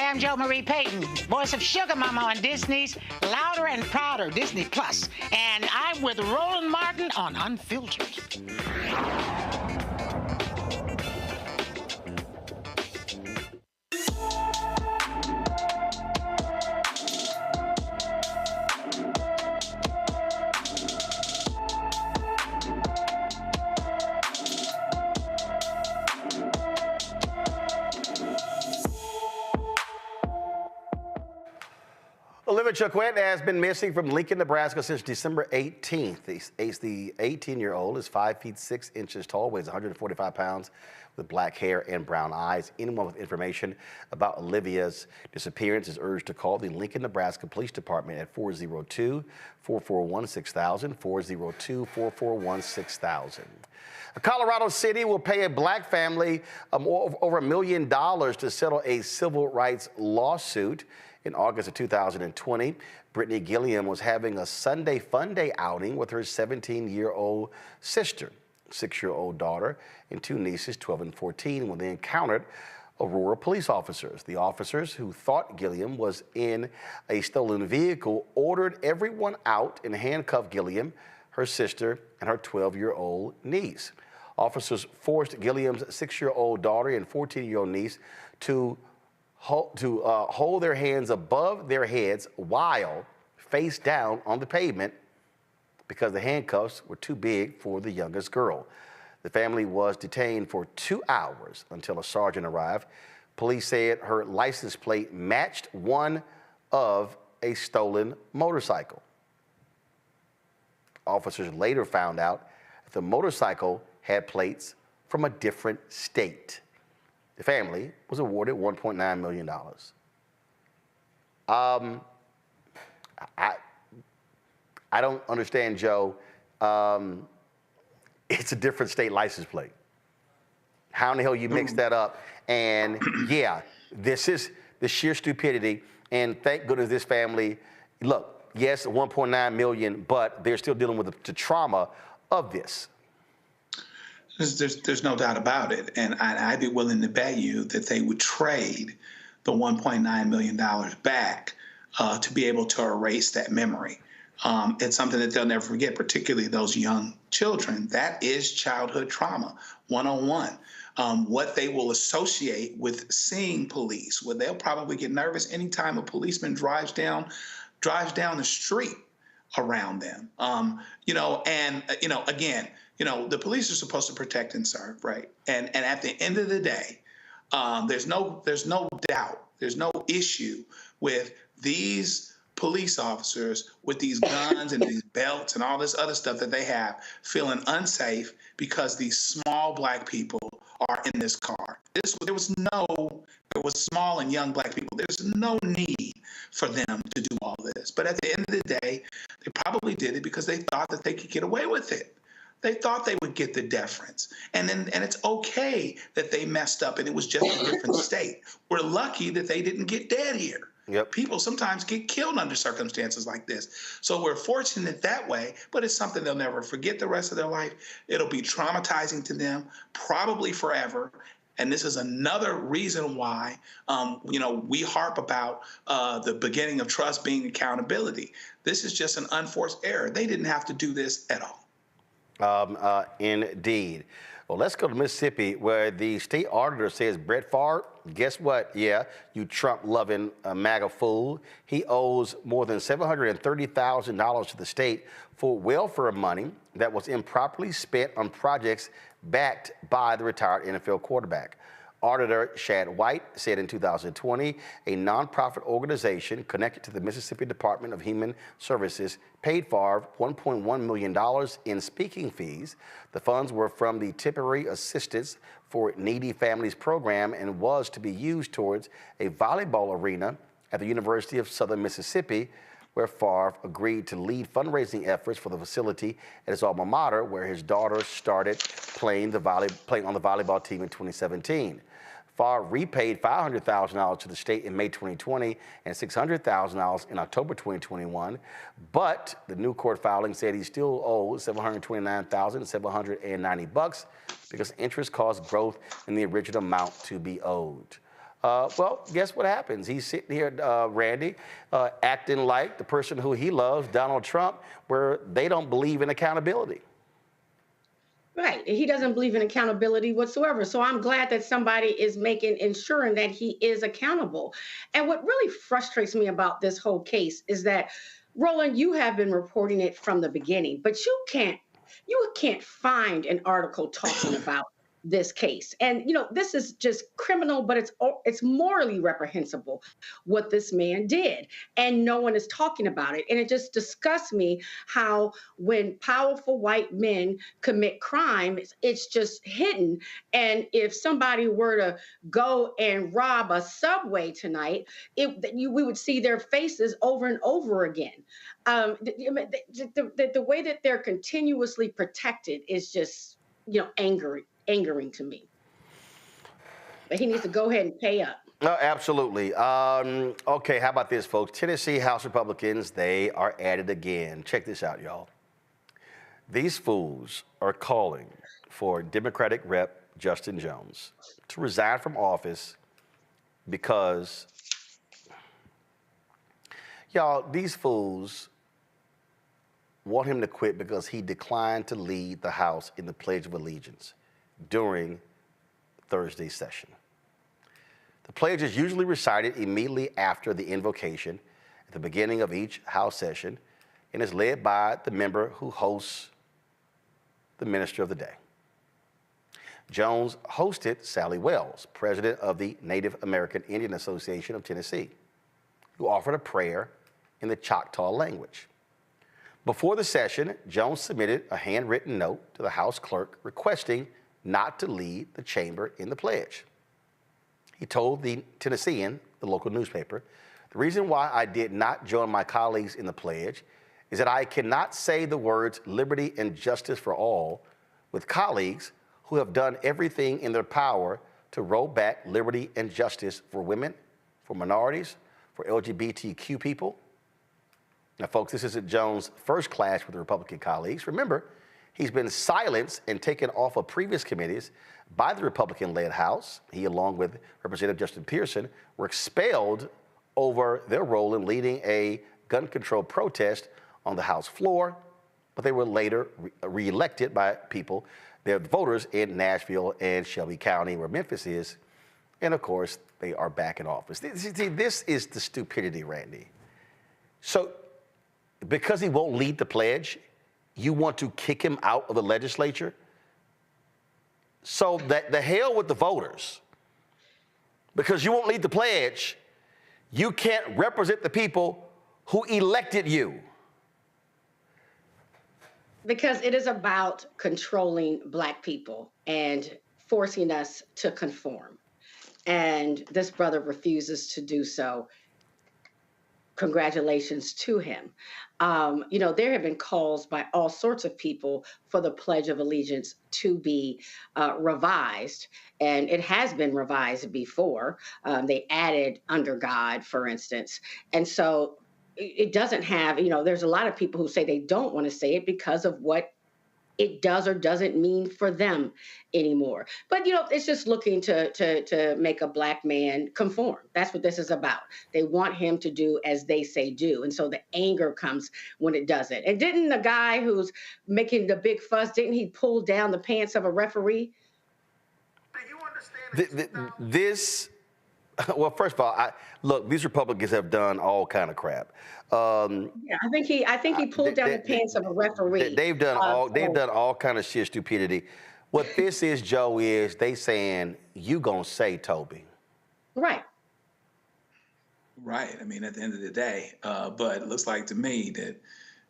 I'm Jo Marie Payton, voice of Sugar Mama on Disney's Louder and Prouder Disney Plus, and I'm with Roland Martin on Unfiltered. Olivia Chukwet has been missing from Lincoln, Nebraska since December 18th. The 18-year-old is 5 feet 6 inches tall, weighs 145 pounds, with black hair and brown eyes. Anyone with information about Olivia's disappearance is urged to call the Lincoln, Nebraska Police Department at 402-441-6000, 402-441-6000. Colorado City will pay a black family over $1 million to settle a civil rights lawsuit. In August of 2020, Brittany Gilliam was having a Sunday fun day outing with her 17-year-old sister, 6-year-old daughter, and 2 nieces, 12 and 14, when they encountered Aurora police officers. The officers, who thought Gilliam was in a stolen vehicle, ordered everyone out and handcuffed Gilliam, her sister, and her 12-year-old niece. Officers forced Gilliam's 6-year-old daughter and 14-year-old niece to hold their hands above their heads while face down on the pavement because the handcuffs were too big for the youngest girl. The family was detained for 2 hours until a sergeant arrived. Police said her license plate matched one of a stolen motorcycle. Officers later found out that the motorcycle had plates from a different state. The family was awarded $1.9 million. I don't understand, Joe. It's a different state license plate. How in the hell you mix that up? And yeah, this is the sheer stupidity. And thank goodness this family, look, yes, $1.9 million, but they're still dealing with the trauma of this. There's no doubt about it. And I'd be willing to bet you that they would trade the $1.9 million back to be able to erase that memory. It's something that they'll never forget, particularly those young children. That is childhood trauma, 101. What they will associate with seeing police, where they'll probably get nervous anytime a policeman drives down the street around them. Again, the police are supposed to protect and serve, right? And at the end of the day, there's no doubt, there's no issue with these police officers with these guns and these belts and all this other stuff that they have feeling unsafe because these small black people are in this car. There was small and young Black people. There's no need for them to do all this. But at the end of the day, they probably did it because they thought that they could get away with it. They thought they would get the deference. And it's okay that they messed up and it was just a different state. We're lucky that they didn't get dead here. Yep. People sometimes get killed under circumstances like this. So we're fortunate that way, but it's something they'll never forget the rest of their life. It'll be traumatizing to them, probably forever. And this is another reason why, we harp about the beginning of trust being accountability. This is just an unforced error. They didn't have to do this at all. Indeed. Well, let's go to Mississippi, where the state auditor says Brett Favre, guess what? Yeah, you Trump-loving MAGA fool. He owes more than $730,000 to the state for welfare money that was improperly spent on projects backed by the retired NFL quarterback. Auditor Shad White said in 2020, a nonprofit organization connected to the Mississippi Department of Human Services paid Favre $1.1 million in speaking fees. The funds were from the Temporary Assistance for Needy Families program and was to be used towards a volleyball arena at the University of Southern Mississippi, where Favre agreed to lead fundraising efforts for the facility at his alma mater, where his daughter started playing on the volleyball team in 2017. Favre repaid $500,000 to the state in May 2020 and $600,000 in October 2021, but the new court filing said he still owes $729,790 because interest caused growth in the original amount to be owed. Well, guess what happens? He's sitting here, Randy, acting like the person who he loves, Donald Trump, where they don't believe in accountability. Right. He doesn't believe in accountability whatsoever. So I'm glad that somebody is ensuring that he is accountable. And what really frustrates me about this whole case is that, Roland, you have been reporting it from the beginning, but you can't find an article talking about this case. And, this is just criminal, but it's morally reprehensible what this man did. And no one is talking about it. And it just disgusts me how when powerful white men commit crime, it's just hidden. And if somebody were to go and rob a Subway tonight, we would see their faces over and over again. The way that they're continuously protected is just, angering to me. But he needs to go ahead and pay up. No, absolutely. Okay, how about this, folks? Tennessee House Republicans, they are at it again. Check this out, y'all. These fools are calling for Democratic Rep. Justin Jones to resign from office because, y'all, these fools want him to quit because he declined to lead the House in the Pledge of Allegiance during Thursday's session. The pledge is usually recited immediately after the invocation at the beginning of each House session and is led by the member who hosts the Minister of the Day. Jones hosted Sally Wells, president of the Native American Indian Association of Tennessee, who offered a prayer in the Choctaw language. Before the session, Jones submitted a handwritten note to the House clerk requesting not to lead the chamber in the pledge. He told the Tennessean, the local newspaper, the reason why I did not join my colleagues in the pledge is that I cannot say the words liberty and justice for all with colleagues who have done everything in their power to roll back liberty and justice for women, for minorities, for LGBTQ people. Now, folks, this isn't Jones' first clash with the Republican colleagues. Remember, he's been silenced and taken off of previous committees by the Republican-led House. He, along with Representative Justin Pearson, were expelled over their role in leading a gun control protest on the House floor, but they were later reelected by people, their voters in Nashville and Shelby County, where Memphis is, and of course, they are back in office. This is the stupidity, Randy. So, because he won't lead the pledge, you want to kick him out of the legislature? So that the hell with the voters. Because you won't lead the pledge, you can't represent the people who elected you. Because it is about controlling Black people. And forcing us to conform. And this brother refuses to do so. Congratulations to him. There have been calls by all sorts of people for the Pledge of Allegiance to be revised, and it has been revised before. They added under God, for instance. And so it doesn't have, there's a lot of people who say they don't want to say it because of what it does or doesn't mean for them anymore. But, it's just looking to make a Black man conform. That's what this is about. They want him to do as they say do. And so the anger comes when it doesn't. And didn't the guy who's making the big fuss, didn't he pull down the pants of a referee? Well, first of all, look, these Republicans have done all kind of crap. Yeah, I think he pulled down the pants of a referee. They've done all kind of shit, stupidity. What this is, Joe, is they saying you gonna say Toby. Right. Right. I mean, at the end of the day, but it looks like to me that,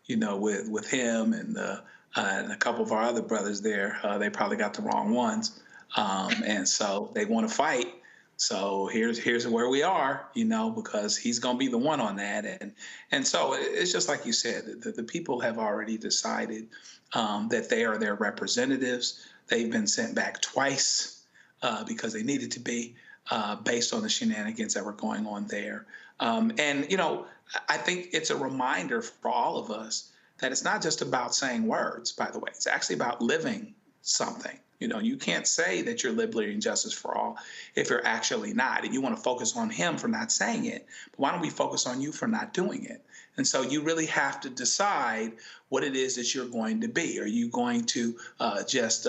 with him and a couple of our other brothers there, they probably got the wrong ones, and so they want to fight. So here's where we are, because he's going to be the one on that. And so it's just like you said, the people have already decided that they are their representatives. They've been sent back twice because they needed to be based on the shenanigans that were going on there. I think it's a reminder for all of us that it's not just about saying words, by the way. It's actually about living something. You can't say that you're liberty and justice for all if you're actually not. And you want to focus on him for not saying it. But why don't we focus on you for not doing it? And so you really have to decide what it is that you're going to be. Are you going to just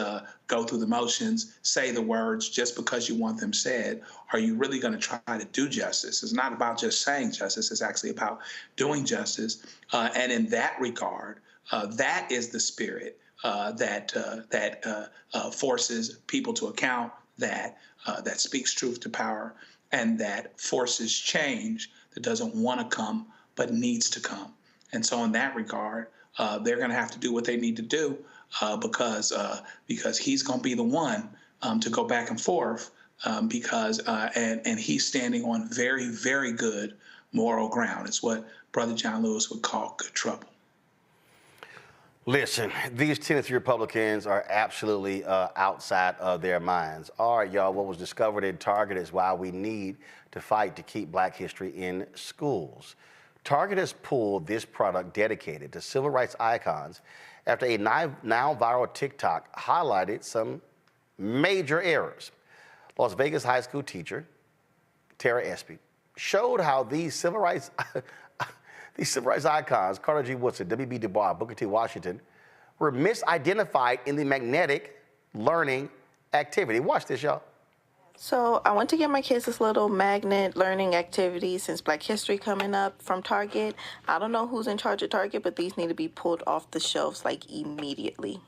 go through the motions, say the words just because you want them said? Are you really going to try to do justice? It's not about just saying justice. It's actually about doing justice. And in that regard, that is the spirit that forces people to account, that speaks truth to power, and that forces change that doesn't want to come but needs to come. And so in that regard, they're going to have to do what they need to do because he's going to be the one to go back and forth and he's standing on very, very good moral ground. It's what Brother John Lewis would call good trouble. Listen, these Tennessee Republicans are absolutely outside of their minds. All right, y'all, what was discovered in Target is why we need to fight to keep Black history in schools. Target has pulled this product dedicated to civil rights icons after a now viral TikTok highlighted some major errors. Las Vegas high school teacher, Tara Espy, showed how these civil rights icons, Carter G. Woodson, W.B. Du Bois, Booker T. Washington, were misidentified in the magnetic learning activity. Watch this, y'all. So I went to get my kids this little magnet learning activity since Black History coming up from Target. I don't know who's in charge of Target, but these need to be pulled off the shelves like immediately.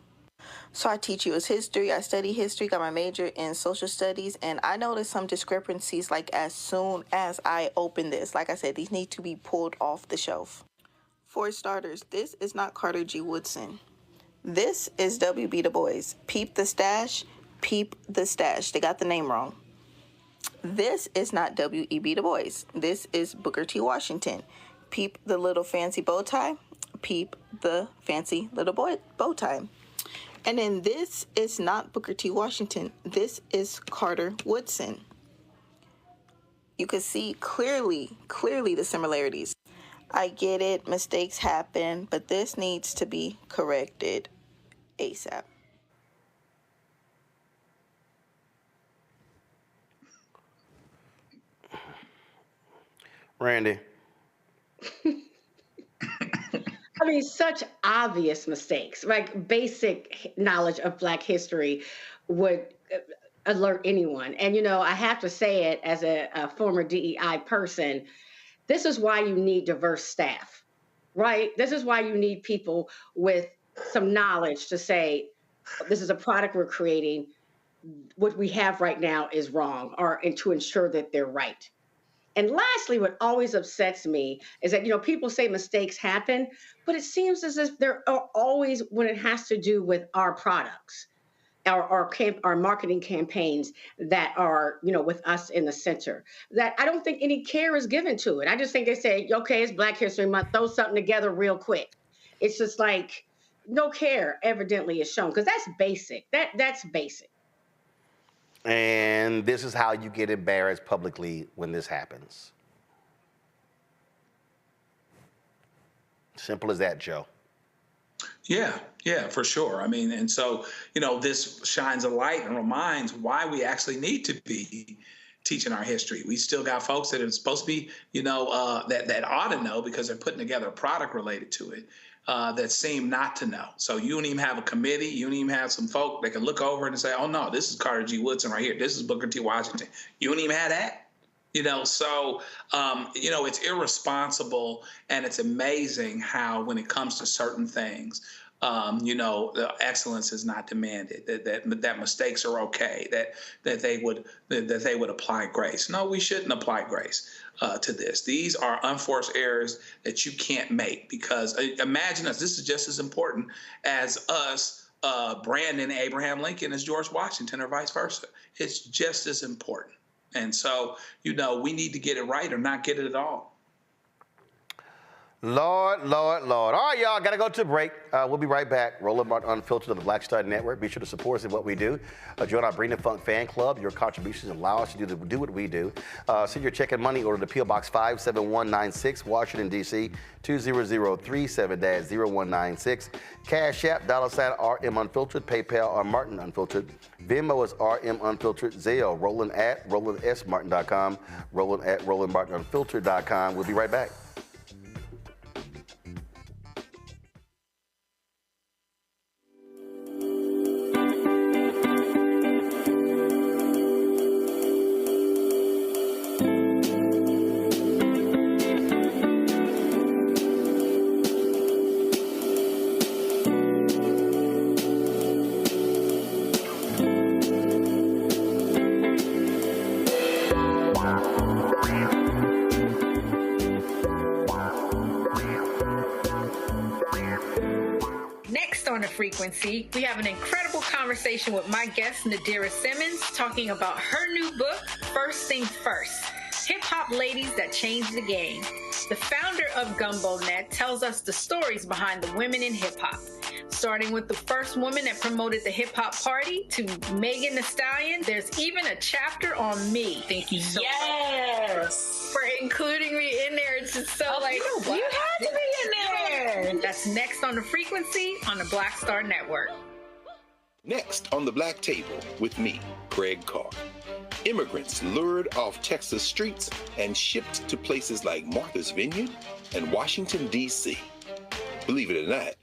So I teach U.S. history, I study history, got my major in social studies, and I noticed some discrepancies like as soon as I open this. Like I said, these need to be pulled off the shelf. For starters, this is not Carter G. Woodson. This is W.B. Du Bois. Peep the stash, peep the stash. They got the name wrong. This is not W.E.B. Du Bois. This is Booker T. Washington. Peep the little fancy bow tie, peep the fancy little bow tie. And then this is not Booker T. Washington. This is Carter Woodson. You can see clearly the similarities. I get it, mistakes happen, but this needs to be corrected ASAP. Randy. I mean, such obvious mistakes, like basic knowledge of Black history would alert anyone. And, I have to say it as a former DEI person, this is why you need diverse staff, right? This is why you need people with some knowledge to say, this is a product we're creating. What we have right now is wrong, and to ensure that they're right. And lastly, what always upsets me is that, people say mistakes happen, but it seems as if there are always when it has to do with our products. our marketing campaigns that are, with us in the center. That I don't think any care is given to it. I just think they say, okay, it's Black History Month, throw something together real quick. It's just like no care evidently is shown, because that's basic. That's basic. And this is how you get embarrassed publicly when this happens. Simple as that, Joe. Yeah, for sure. I mean, and so, this shines a light and reminds why we actually need to be teaching our history. We still got folks that are supposed to be, that ought to know because they're putting together a product related to it, that seem not to know. So you don't even have a committee. You don't even have some folk that can look over and say, oh, no, this is Carter G. Woodson right here. This is Booker T. Washington. You don't even have that. So, it's irresponsible, and it's amazing how when it comes to certain things, the excellence is not demanded, that mistakes are okay, that they would apply grace. No, we shouldn't apply grace to this. These are unforced errors that you can't make, because imagine us, this is just as important as us branding Abraham Lincoln as George Washington or vice versa. It's just as important. And so, we need to get it right or not get it at all. Lord, Lord, Lord. All right, y'all, got to go to a break. We'll be right back. Roland Martin Unfiltered on the Black Star Network. Be sure to support us in what we do. Join our Bring the Funk fan club. Your contributions allow us to do what we do. Send your check and money order to P.O. Box 57196, Washington, D.C., 20037-0196. Cash App, $RM Unfiltered. PayPal, R Martin Unfiltered. Venmo is RM Unfiltered. Zelle, Roland at RolandSMartin.com. Roland at RolandMartinUnfiltered.com. We'll be right back. Frequency. We have an incredible conversation with my guest, Nadira Simmons, talking about her new book, First Things First, Hip-Hop Ladies That Changed the Game. The founder of GumboNet tells us the stories behind the women in hip-hop, starting with the first woman that promoted the hip-hop party to Megan Thee Stallion. There's even a chapter on me. Thank you so much for including me in there. It's just so you had to be in there. That's next on The Frequency on the Black Star Network. Next on the Black Table with me, Craig Carr. Immigrants lured off Texas streets and shipped to places like Martha's Vineyard and Washington, D.C. Believe it or not,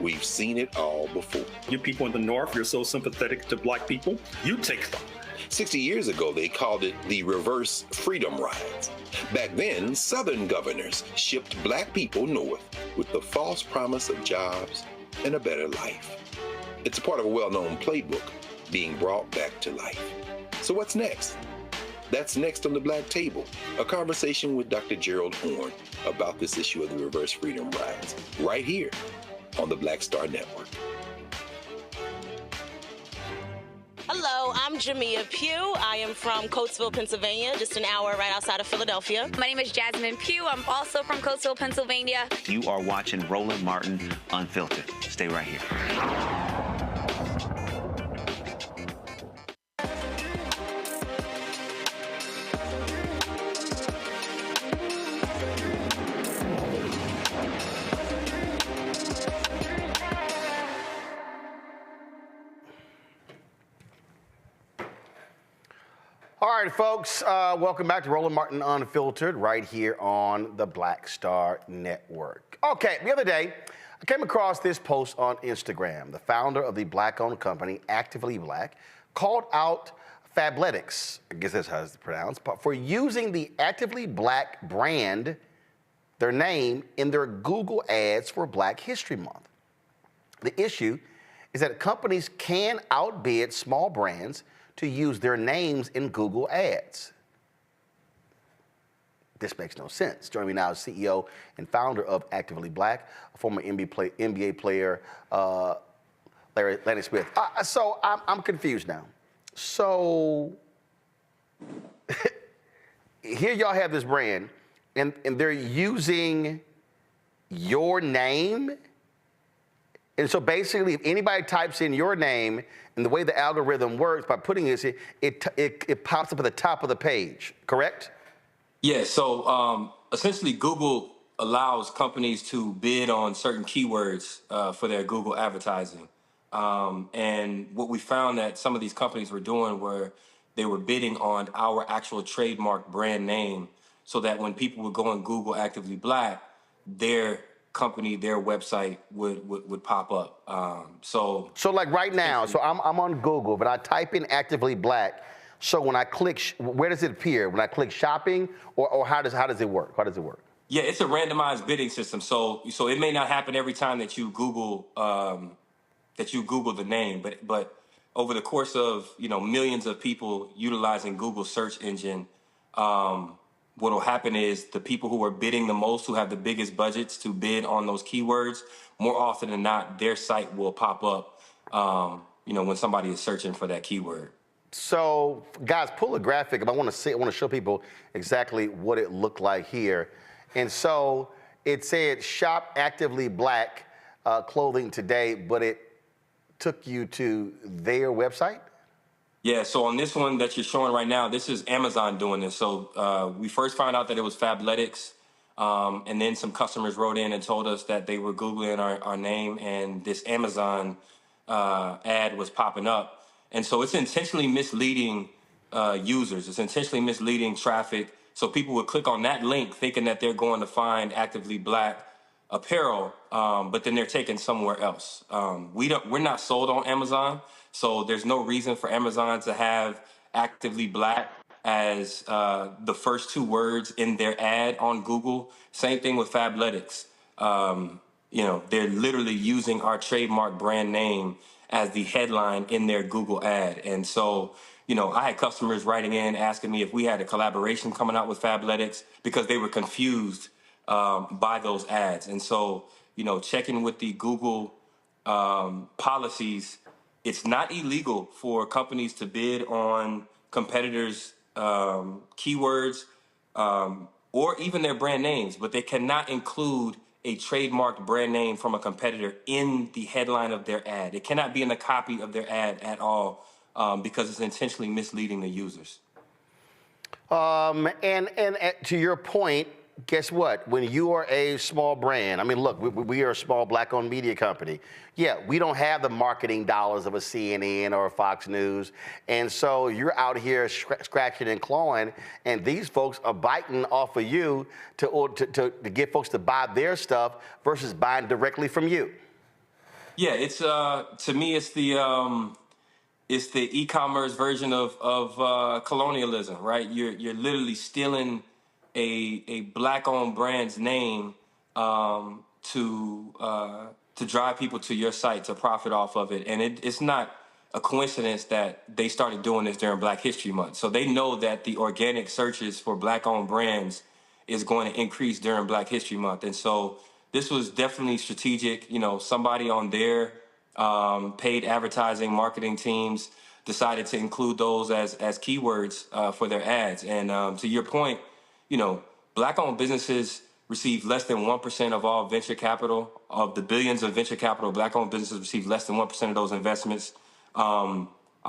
we've seen it all before. You people in the North, you're so sympathetic to Black people, you take them. 60 years ago, they called it the Reverse Freedom Rides. Back then, Southern governors shipped Black people north with the false promise of jobs and a better life. It's a part of a well-known playbook being brought back to life. So what's next? That's next on the Black Table, a conversation with Dr. Gerald Horne about this issue of the Reverse Freedom Rides, right here on the Black Star Network. Hello, I'm Jamia Pugh. I am from Coatesville, Pennsylvania, just an hour right outside of Philadelphia. My name is Jasmine Pugh. I'm also from Coatesville, Pennsylvania. You are watching Roland Martin Unfiltered. Stay right here. All right, folks, welcome back to Roland Martin Unfiltered right here on the Black Star Network. Okay, the other day, I came across this post on Instagram. The founder of the Black-owned company, Actively Black, called out Fabletics, I guess that's how it's pronounced, for using the Actively Black brand, their name, in their Google ads for Black History Month. The issue is that companies can outbid small brands to use their names in Google ads. This makes no sense. Joining me now is CEO and founder of Actively Black, a former NBA player, Larry Smith. So I'm confused now. So here y'all have this brand, and they're using your name. And so basically, if anybody types in your name, and the way the algorithm works by putting this, it pops up at the top of the page, correct? Yeah, so essentially Google allows companies to bid on certain keywords for their Google advertising. And what we found that some of these companies were doing were they were bidding on our actual trademark brand name so that when people would go on Google Actively Black, their company, their website would pop up. So like right now, so I'm on Google, but I type in Actively Black. So when I click, where does it appear? When I click shopping, or how does it work? How does it work? Yeah, it's a randomized bidding system. So it may not happen every time that you Google the name, but over the course of millions of people utilizing Google search engine, what will happen is the people who are bidding the most, who have the biggest budgets to bid on those keywords, more often than not, their site will pop up, when somebody is searching for that keyword. So, guys, pull a graphic. I want to show people exactly what it looked like here. And so it said shop Actively Black clothing today, but it took you to their website? Yeah, so on this one that you're showing right now, this is Amazon doing this. So we first found out that it was Fabletics, and then some customers wrote in and told us that they were Googling our name, and this Amazon ad was popping up. And so it's intentionally misleading users. It's intentionally misleading traffic. So people would click on that link thinking that they're going to find Actively Black apparel, but then they're taken somewhere else. We're not sold on Amazon, so there's no reason for Amazon to have Actively Black as the first two words in their ad on Google. Same thing with Fabletics. They're literally using our trademark brand name as the headline in their Google ad. And so, I had customers writing in asking me if we had a collaboration coming out with Fabletics because they were confused by those ads. And so, checking with the Google policies, it's not illegal for companies to bid on competitors' keywords or even their brand names, but they cannot include a trademarked brand name from a competitor in the headline of their ad. It cannot be in the copy of their ad at all because it's intentionally misleading the users. And to your point, guess what? When you are a small brand, I mean, look, we are a small Black-owned media company. Yeah, we don't have the marketing dollars of a CNN or a Fox News. And so you're out here scratching and clawing, and these folks are biting off of you to get folks to buy their stuff versus buying directly from you. Yeah, it's to me, it's the e-commerce version of colonialism, right? You're literally stealing a Black-owned brand's name to drive people to your site to profit off of it. And it's not a coincidence that they started doing this during Black History Month. So they know that the organic searches for Black-owned brands is going to increase during Black History Month. And so this was definitely strategic. Somebody on their paid advertising marketing teams decided to include those as keywords for their ads. And to your point, Black-owned businesses receive less than 1% of all venture capital. Of the billions of venture capital, Black-owned businesses receive less than 1% of those investments. I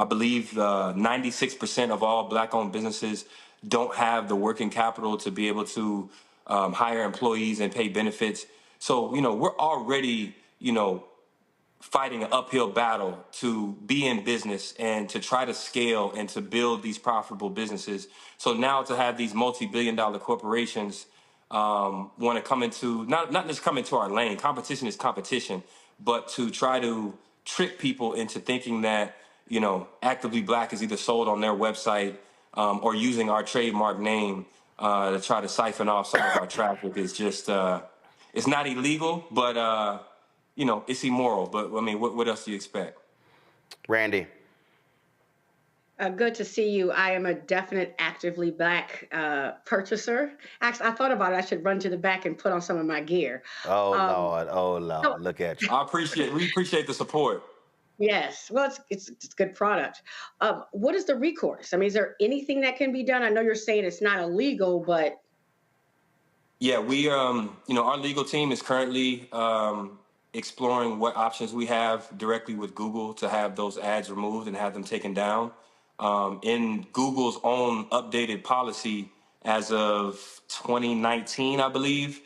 believe 96% of all Black-owned businesses don't have the working capital to be able to hire employees and pay benefits. So, we're already, fighting an uphill battle to be in business and to try to scale and to build these profitable businesses. So now to have these multi-billion-dollar corporations want to come into, not just come into our lane, competition is competition, but to try to trick people into thinking that, Actively Black is either sold on their website or using our trademark name to try to siphon off some of our traffic is just, it's not illegal, but it's immoral, but I mean, what else do you expect? Randy. Good to see you. I am a definite Actively Black purchaser. Actually, I thought about it. I should run to the back and put on some of my gear. Oh, Lord. Oh, Lord. Look at you. We appreciate the support. Yes. Well, it's good product. What is the recourse? I mean, is there anything that can be done? I know you're saying it's not illegal, but Yeah, we, our legal team is currently exploring what options we have directly with Google to have those ads removed and have them taken down. In Google's own updated policy as of 2019, I believe,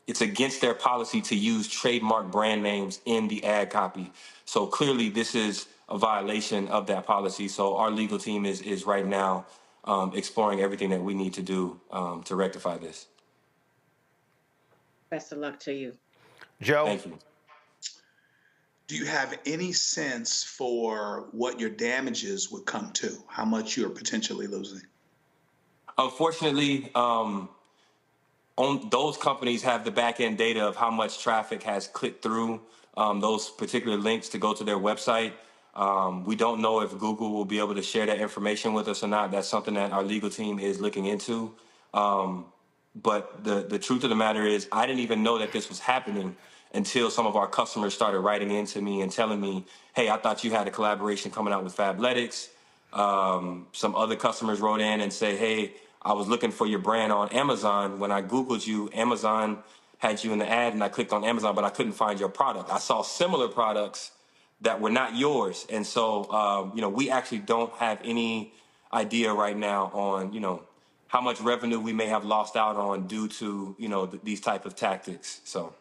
it's against their policy to use trademark brand names in the ad copy. So clearly, this is a violation of that policy. So our legal team is right now exploring everything that we need to do to rectify this. best of luck to you. Joe? Thank you. Do you have any sense for what your damages would come to? How much you're potentially losing? Unfortunately, those companies have the back end data of how much traffic has clicked through those particular links to go to their website. We don't know if Google will be able to share that information with us or not. That's something that our legal team is looking into. But the truth of the matter is, I didn't even know that this was happening until some of our customers started writing into me and telling me, hey, I thought you had a collaboration coming out with Fabletics. Some other customers wrote in and say, hey, I was looking for your brand on Amazon. When I Googled you, Amazon had you in the ad and I clicked on Amazon, but I couldn't find your product. I saw similar products that were not yours. And so, we actually don't have any idea right now on, how much revenue we may have lost out on due to, these type of tactics. So.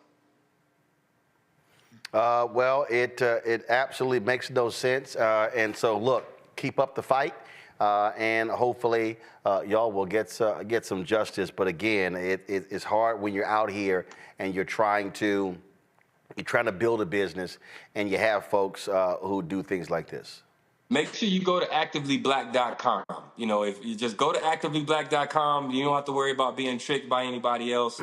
Well, it absolutely makes no sense. And so, look, keep up the fight. And hopefully y'all will get some justice. But again, it's hard when you're out here and you're trying to build a business and you have folks who do things like this. Make sure you go to activelyblack.com. If you just go to activelyblack.com, you don't have to worry about being tricked by anybody else.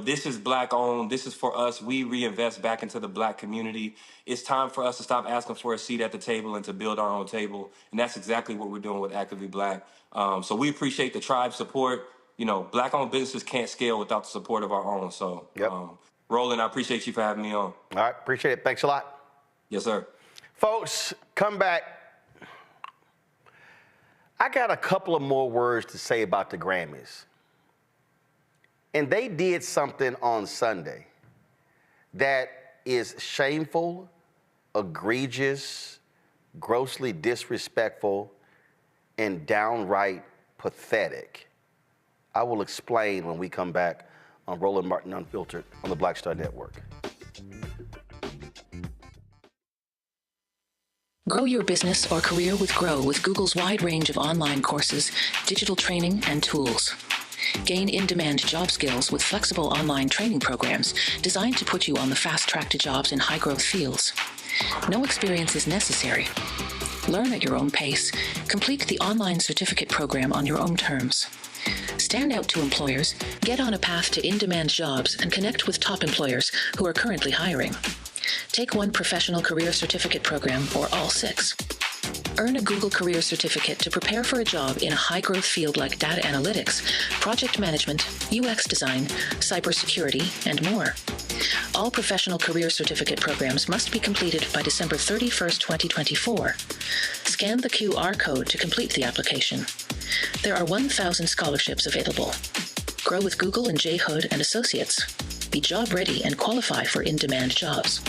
This is Black owned. This is for us. We reinvest back into the Black community. It's time for us to stop asking for a seat at the table and to build our own table. And that's exactly what we're doing with Actively Black. So we appreciate the tribe support. Black owned businesses can't scale without the support of our own. So, yep. Roland, I appreciate you for having me on. All right. Appreciate it. Thanks a lot. Yes, sir. Folks, come back. I got a couple of more words to say about the Grammys. And they did something on Sunday that is shameful, egregious, grossly disrespectful, and downright pathetic. I will explain when we come back on Roland Martin Unfiltered on the Black Star Network. Grow your business or career with Grow with Google's wide range of online courses, digital training, and tools. Gain in-demand job skills with flexible online training programs designed to put you on the fast track to jobs in high-growth fields. No experience is necessary. Learn at your own pace. Complete the online certificate program on your own terms. Stand out to employers, get on a path to in-demand jobs, and connect with top employers who are currently hiring. Take one professional career certificate program or all 6. Earn a Google Career Certificate to prepare for a job in a high-growth field like data analytics, project management, UX design, cybersecurity, and more. All professional career certificate programs must be completed by December 31st, 2024. Scan the QR code to complete the application. There are 1,000 scholarships available. Grow with Google and J. Hood and Associates. Be job ready and qualify for in-demand jobs.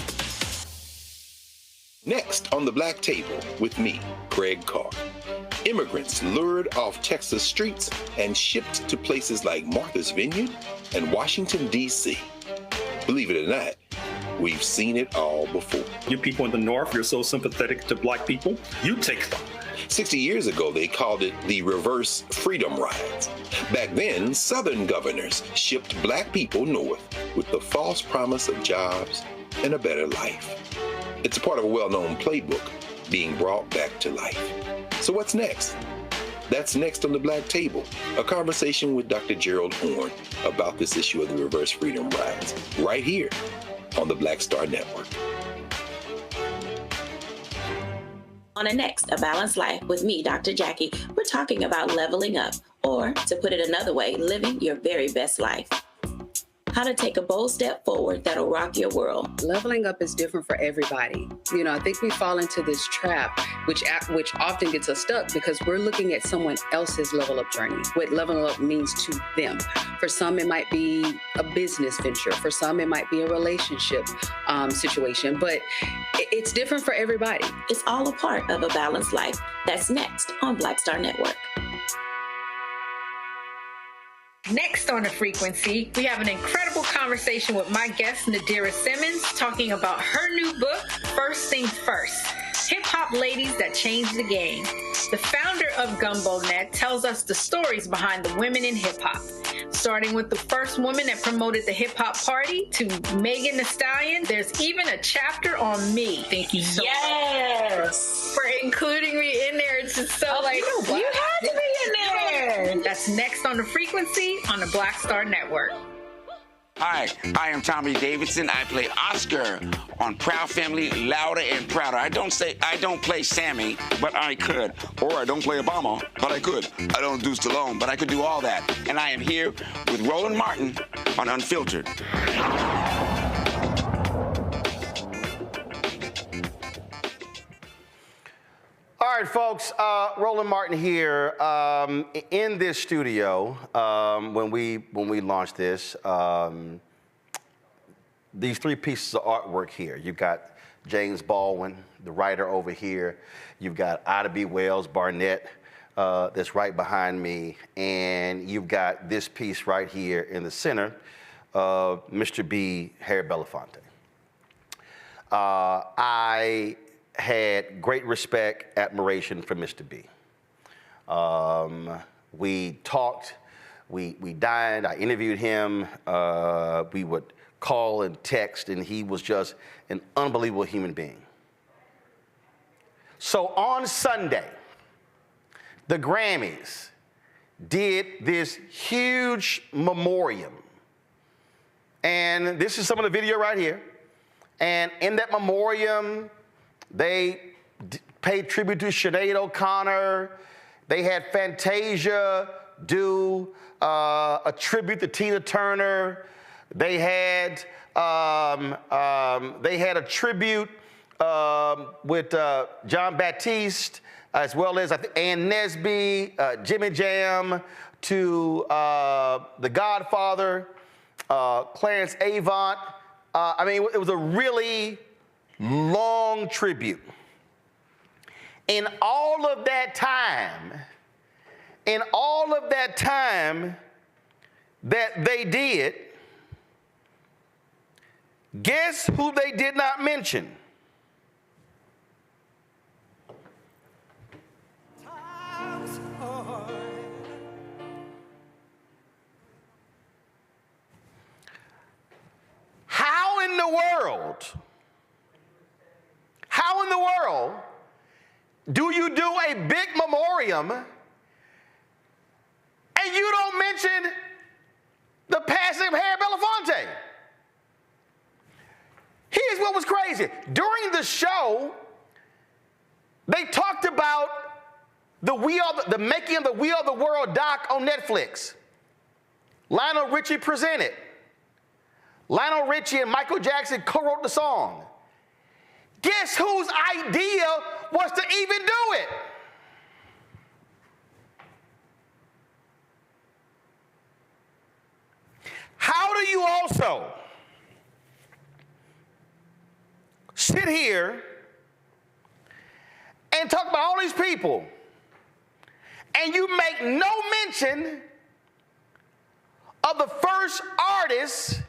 Next on the Black Table with me, Greg Carr. Immigrants lured off Texas streets and shipped to places like Martha's Vineyard and Washington, D.C. Believe it or not, we've seen it all before. You people in the North, you're so sympathetic to Black people, you take them. 60 years ago, they called it the Reverse Freedom Rides. Back then, Southern governors shipped Black people north with the false promise of jobs and a better life. It's a part of a well-known playbook being brought back to life. So what's next? That's next on the Black Table, a conversation with Dr. Gerald Horne about this issue of the Reverse Freedom Rides, right here on the Black Star Network. On the next A Balanced Life with me, Dr. Jackie, we're talking about leveling up, or to put it another way, living your very best life. how to take a bold step forward that'll rock your world. Leveling up is different for everybody. You know, I think we fall into this trap, which often gets us stuck because we're looking at someone else's level up journey, what leveling up means to them. For some, it might be a business venture. For some, it might be a relationship situation, but it's different for everybody. It's all a part of a balanced life. That's next on Black Star Network. Next on The Frequency, we have an incredible conversation with my guest, Nadira Simmons, talking about her new book, First Thing First, Hip-Hop Ladies That Changed the Game. The founder of Gumbo.net tells us the stories behind the women in hip-hop, starting with the first woman that promoted the hip-hop party to Megan Thee Stallion. There's even a chapter on me. Thank you so much for including me in there. It's just so you had to be in there. That's next on The Frequency on the Black Star Network. Hi, I am Tommy Davidson. I play Oscar on Proud Family, Louder and Prouder. I don't play Sammy, but I could. Or I don't play Obama, but I could. I don't do Stallone, but I could do all that. And I am here with Roland Martin on Unfiltered. All right, folks, Roland Martin here. In this studio, when we launched this, these three pieces of artwork here. You've got James Baldwin, the writer over here. You've got Ida B. Wells Barnett, that's right behind me. And you've got this piece right here in the center of Mr. B. Harry Belafonte. I had great respect, admiration for Mr. B. We talked, we dined, I interviewed him, we would call and text, and he was just an unbelievable human being. So on Sunday, the Grammys did this huge memoriam. And this is some of the video right here. And in that memoriam, they paid tribute to Sinead O'Connor. They had Fantasia do a tribute to Tina Turner. They had a tribute with John Baptiste, as well as Ann Nesby, Jimmy Jam, to The Godfather, Clarence Avant. I mean, it was a really long tribute. In all of that time that they did, guess who they did not mention? How in the world do you do a big memoriam and you don't mention the passing of Harry Belafonte? Here's what was crazy. During the show, they talked about the making of the We Are the World doc on Netflix. Lionel Richie presented. Lionel Richie and Michael Jackson co-wrote the song. Guess whose idea was to even do it? How do you also sit here and talk about all these people and you make no mention of the first artist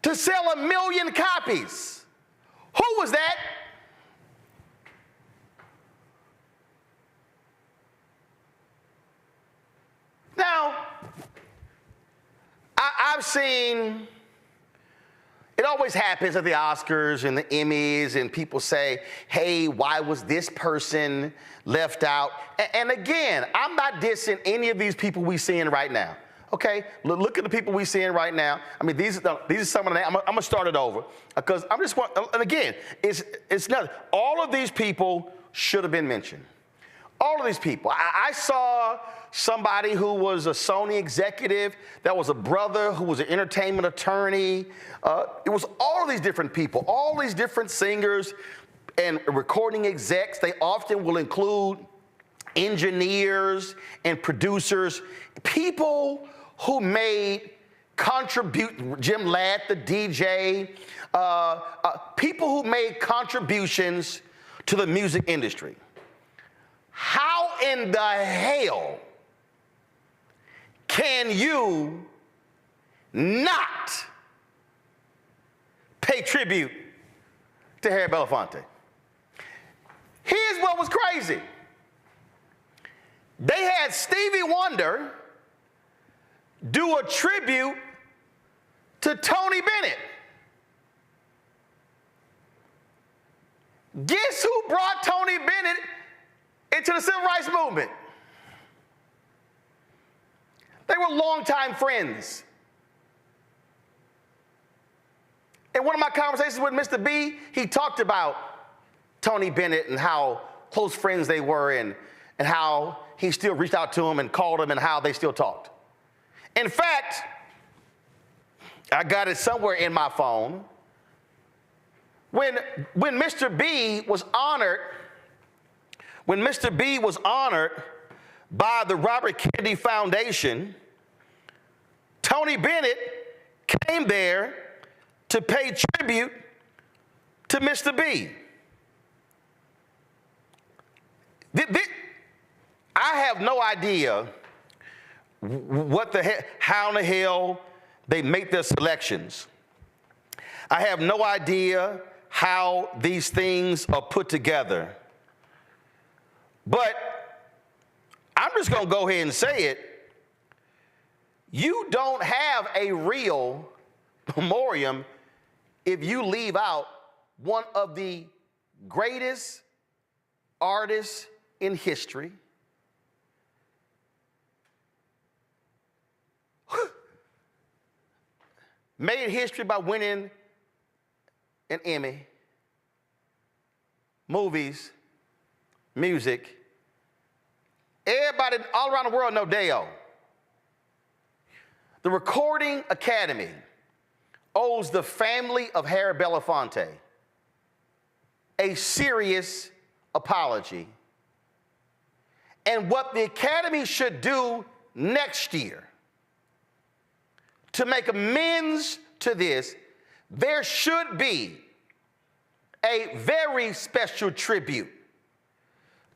to sell 1 million copies? Who was that? Now, I've seen, it always happens at the Oscars and the Emmys, and people say, hey, why was this person left out? And again, I'm not dissing any of these people we're seeing right now. Okay, look at the people we're seeing right now. I mean, these are some of the names. I'm gonna start it over because I'm just, and again, it's nothing. All of these people should have been mentioned. All of these people. I saw somebody who was a Sony executive, that was a brother who was an entertainment attorney. It was all of these different people, all these different singers and recording execs. They often will include engineers and producers, people who made Jim Ladd, the DJ, people who made contributions to the music industry. How in the hell can you not pay tribute to Harry Belafonte? Here's what was crazy. They had Stevie Wonder do a tribute to Tony Bennett. Guess who brought Tony Bennett into the civil rights movement? They were longtime friends. In one of my conversations with Mr. B, he talked about Tony Bennett and how close friends they were and how he still reached out to him and called him and how they still talked. In fact, I got it somewhere in my phone. When Mr. B was honored, by the Robert Kennedy Foundation, Tony Bennett came there to pay tribute to Mr. B. I have no idea how in the hell they make their selections. I have no idea how these things are put together. But I'm just going to go ahead and say it. You don't have a real memoriam if you leave out one of the greatest artists in history, made history by winning an Emmy, movies, music. Everybody all around the world know Deo. The Recording Academy owes the family of Harry Belafonte a serious apology. And what the Academy should do next year to make amends to this, there should be a very special tribute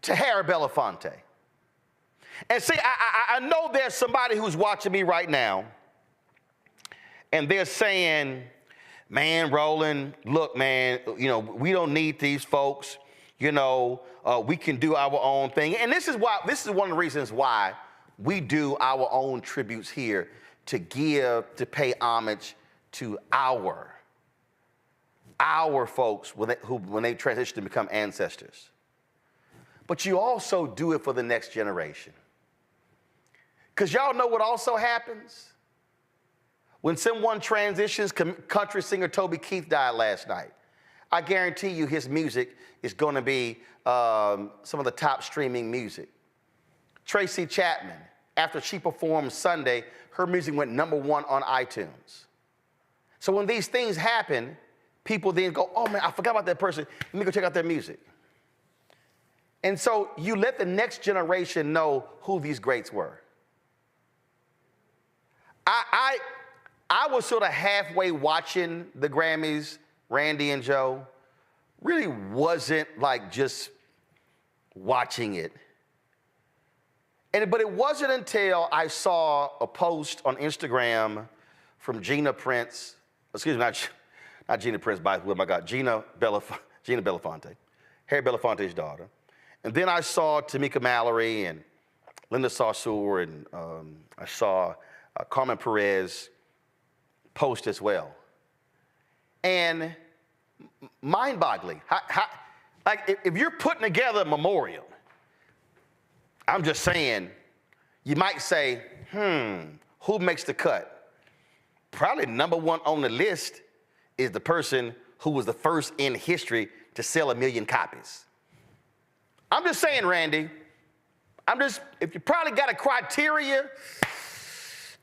to Harry Belafonte. And see, I know there's somebody who's watching me right now, and they're saying, man, Roland, look, man, we don't need these folks. We can do our own thing. And this is one of the reasons why we do our own tributes here, to pay homage to our folks when they transition to become ancestors. But you also do it for the next generation. Because y'all know what also happens? When someone transitions, country singer Toby Keith died last night. I guarantee you his music is going to be some of the top streaming music. Tracy Chapman, after she performed Sunday, her music went #1 on iTunes. So when these things happen, people then go, oh man, I forgot about that person. Let me go check out their music. And so you let the next generation know who these greats were. I was sort of halfway watching the Grammys, Randy and Joe. Really wasn't like just watching it. But it wasn't until I saw a post on Instagram from Gina Prince, excuse me, not Gina Prince, by the way, my God, Gina Belafonte, Harry Belafonte's daughter. And then I saw Tamika Mallory and Linda Sarsour, and I saw Carmen Perez post as well. And mind-boggling, like if you're putting together a memorial, I'm just saying, you might say, who makes the cut? Probably #1 on the list is the person who was the first in history to sell 1 million copies. I'm just saying, Randy, if you probably got a criteria,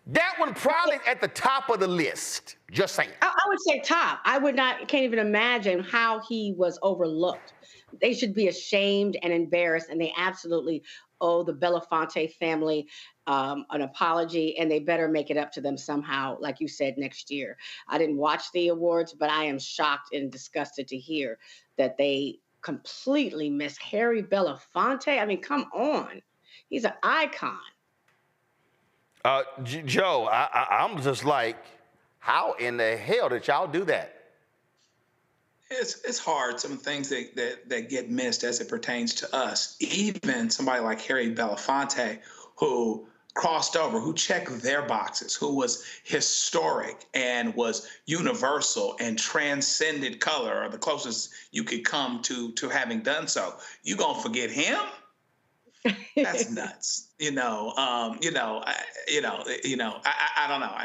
that one probably at the top of the list. Just saying. I would say top. Can't even imagine how he was overlooked. They should be ashamed and embarrassed, and they absolutely owe the Belafonte family an apology, and they better make it up to them somehow, like you said, next year. I didn't watch the awards, but I am shocked and disgusted to hear that they completely missed Harry Belafonte. I mean, come on. He's an icon. Joe, I'm just like, how in the hell did y'all do that? It's hard, some things that get missed as it pertains to us. Even somebody like Harry Belafonte, who crossed over, who checked their boxes, who was historic and was universal and transcended color, or the closest you could come to having done so. You gonna forget him? That's nuts. I don't know.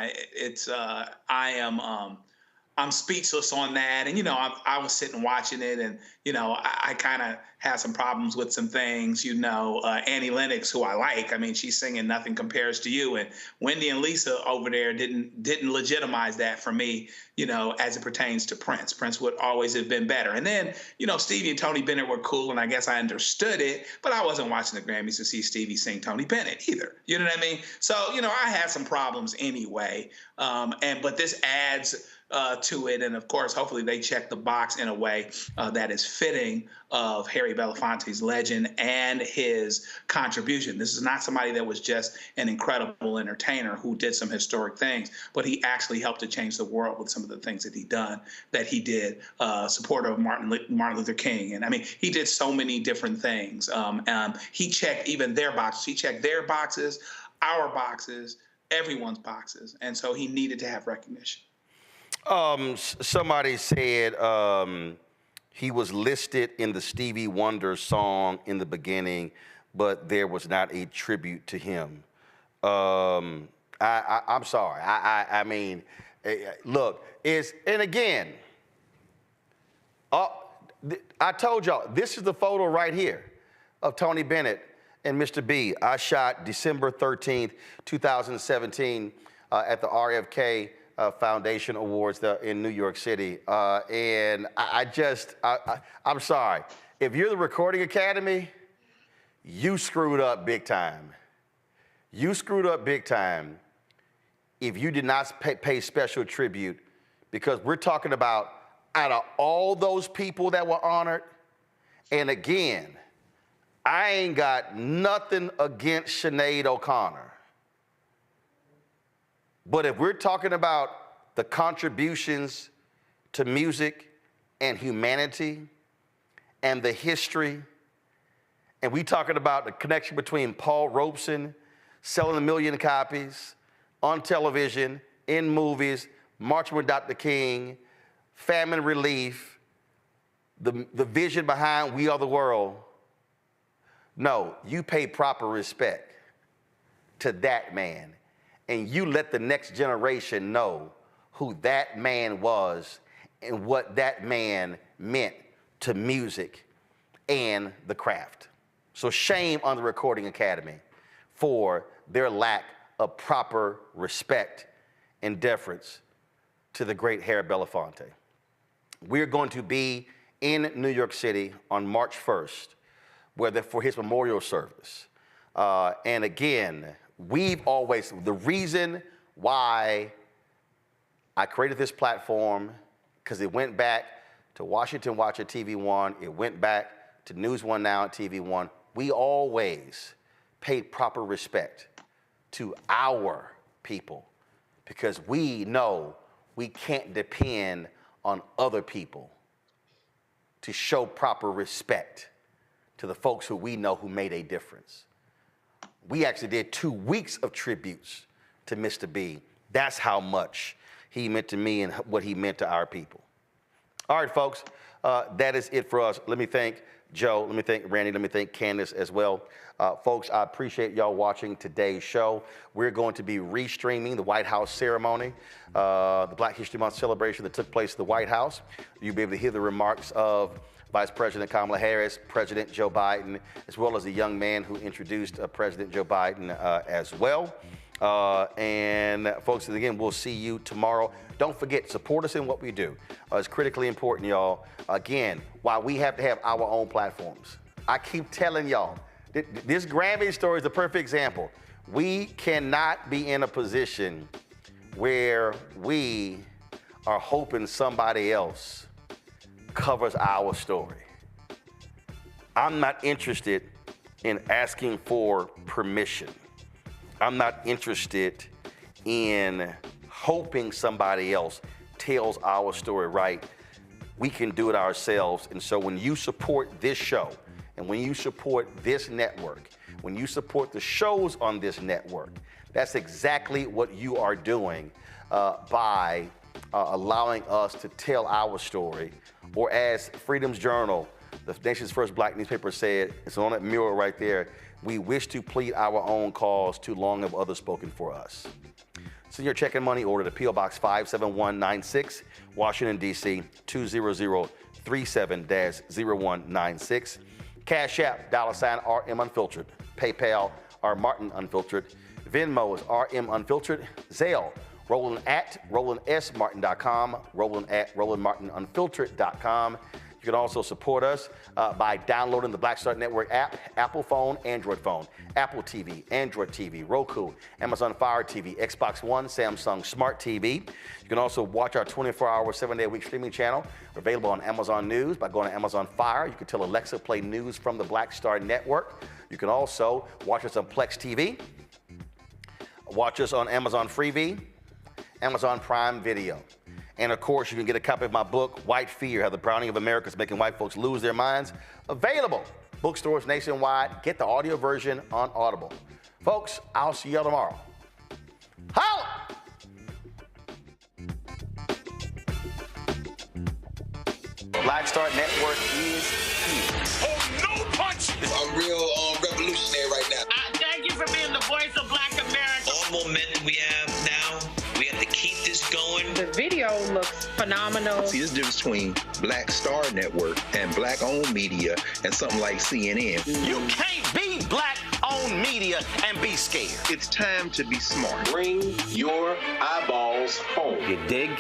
I'm speechless on that. And, I was sitting watching it, and, I kind of had some problems with some things. Annie Lennox, who I like, I mean, she's singing Nothing Compares to You. And Wendy and Lisa over there didn't legitimize that for me, as it pertains to Prince. Prince would always have been better. And then, Stevie and Tony Bennett were cool, and I guess I understood it, but I wasn't watching the Grammys to see Stevie sing Tony Bennett either. You know what I mean? So, I had some problems anyway. But this adds to it. And of course, hopefully they check the box in a way that is fitting of Harry Belafonte's legend and his contribution. This is not somebody that was just an incredible entertainer who did some historic things, but he actually helped to change the world with some of the things that he did, supporter of Martin Luther King. And I mean, he did so many different things. He checked even their boxes. He checked their boxes, our boxes, everyone's boxes. And so he needed to have recognition. Somebody said he was listed in the Stevie Wonder song in the beginning, but there was not a tribute to him. I'm sorry. I mean, look, and again, I told y'all, this is the photo right here of Tony Bennett and Mr. B. I shot December 13th, 2017 at the RFK Foundation Awards in New York City. And I'm sorry. If you're the Recording Academy, you screwed up big time. You screwed up big time if you did not pay special tribute, because we're talking about out of all those people that were honored, and again, I ain't got nothing against Sinead O'Connor. But if we're talking about the contributions to music and humanity and the history, and we talking about the connection between Paul Robeson selling 1 million copies on television, in movies, Marching with Dr. King, famine relief, the vision behind We Are the World. No, you pay proper respect to that man. And you let the next generation know who that man was and what that man meant to music and the craft. So shame on the Recording Academy for their lack of proper respect and deference to the great Harry Belafonte. We're going to be in New York City on March 1st, for his memorial service. And again, the reason why I created this platform, because it went back to Washington Watch at TV One, it went back to News One Now at TV One. We always paid proper respect to our people, because we know we can't depend on other people to show proper respect to the folks who we know who made a difference. We actually did 2 weeks of tributes to Mr. B. That's how much he meant to me and what he meant to our people. All right, folks, that is it for us. Let me thank Joe, let me thank Randy, let me thank Candace as well. Folks, I appreciate y'all watching today's show. We're going to be restreaming the White House ceremony, the Black History Month celebration that took place at the White House. You'll be able to hear the remarks of Vice President Kamala Harris, President Joe Biden, as well as the young man who introduced President Joe Biden as well. And folks, again, we'll see you tomorrow. Don't forget, support us in what we do. It's critically important, y'all. Again, while we have to have our own platforms, I keep telling y'all, this Grammy story is the perfect example. We cannot be in a position where we are hoping somebody else covers our story. I'm not interested in asking for permission. I'm not interested in hoping somebody else tells our story right. We can do it ourselves. And so when you support this show, and when you support this network, when you support the shows on this network, that's exactly what you are doing by allowing us to tell our story. Or as Freedom's Journal, the nation's first black newspaper, said, it's on that mural right there, we wish to plead our own cause, too long have others spoken for us. Send your check and money order to P.O. Box 57196, Washington, D.C. 20037-0196. Cash App, $RM Unfiltered. PayPal, R Martin Unfiltered. Venmo is RM Unfiltered. Zelle, Roland at RolandSMartin.com. Roland at RolandMartinUnfiltered.com. You can also support us by downloading the Black Star Network app, Apple phone, Android phone, Apple TV, Android TV, Roku, Amazon Fire TV, Xbox One, Samsung Smart TV. You can also watch our 24-hour, 7-day-a-week streaming channel, available on Amazon News by going to Amazon Fire. You can tell Alexa play news from the Black Star Network. You can also watch us on Plex TV, watch us on Amazon Freevee, Amazon Prime Video. And of course, you can get a copy of my book, White Fear, How the Browning of America is Making White Folks Lose Their Minds. Available bookstores nationwide. Get the audio version on Audible. Folks, I'll see y'all tomorrow. Holla! Black Star Network is here. Oh, no punch! I'm real revolutionary right now. Thank you for being the voice of Black America. All momentum we have now, we have to keep this going. The video looks phenomenal. See, this difference between Black Star Network and black-owned media and something like CNN. You can't be black-owned media and be scared. It's time to be smart. Bring your eyeballs home. You dig?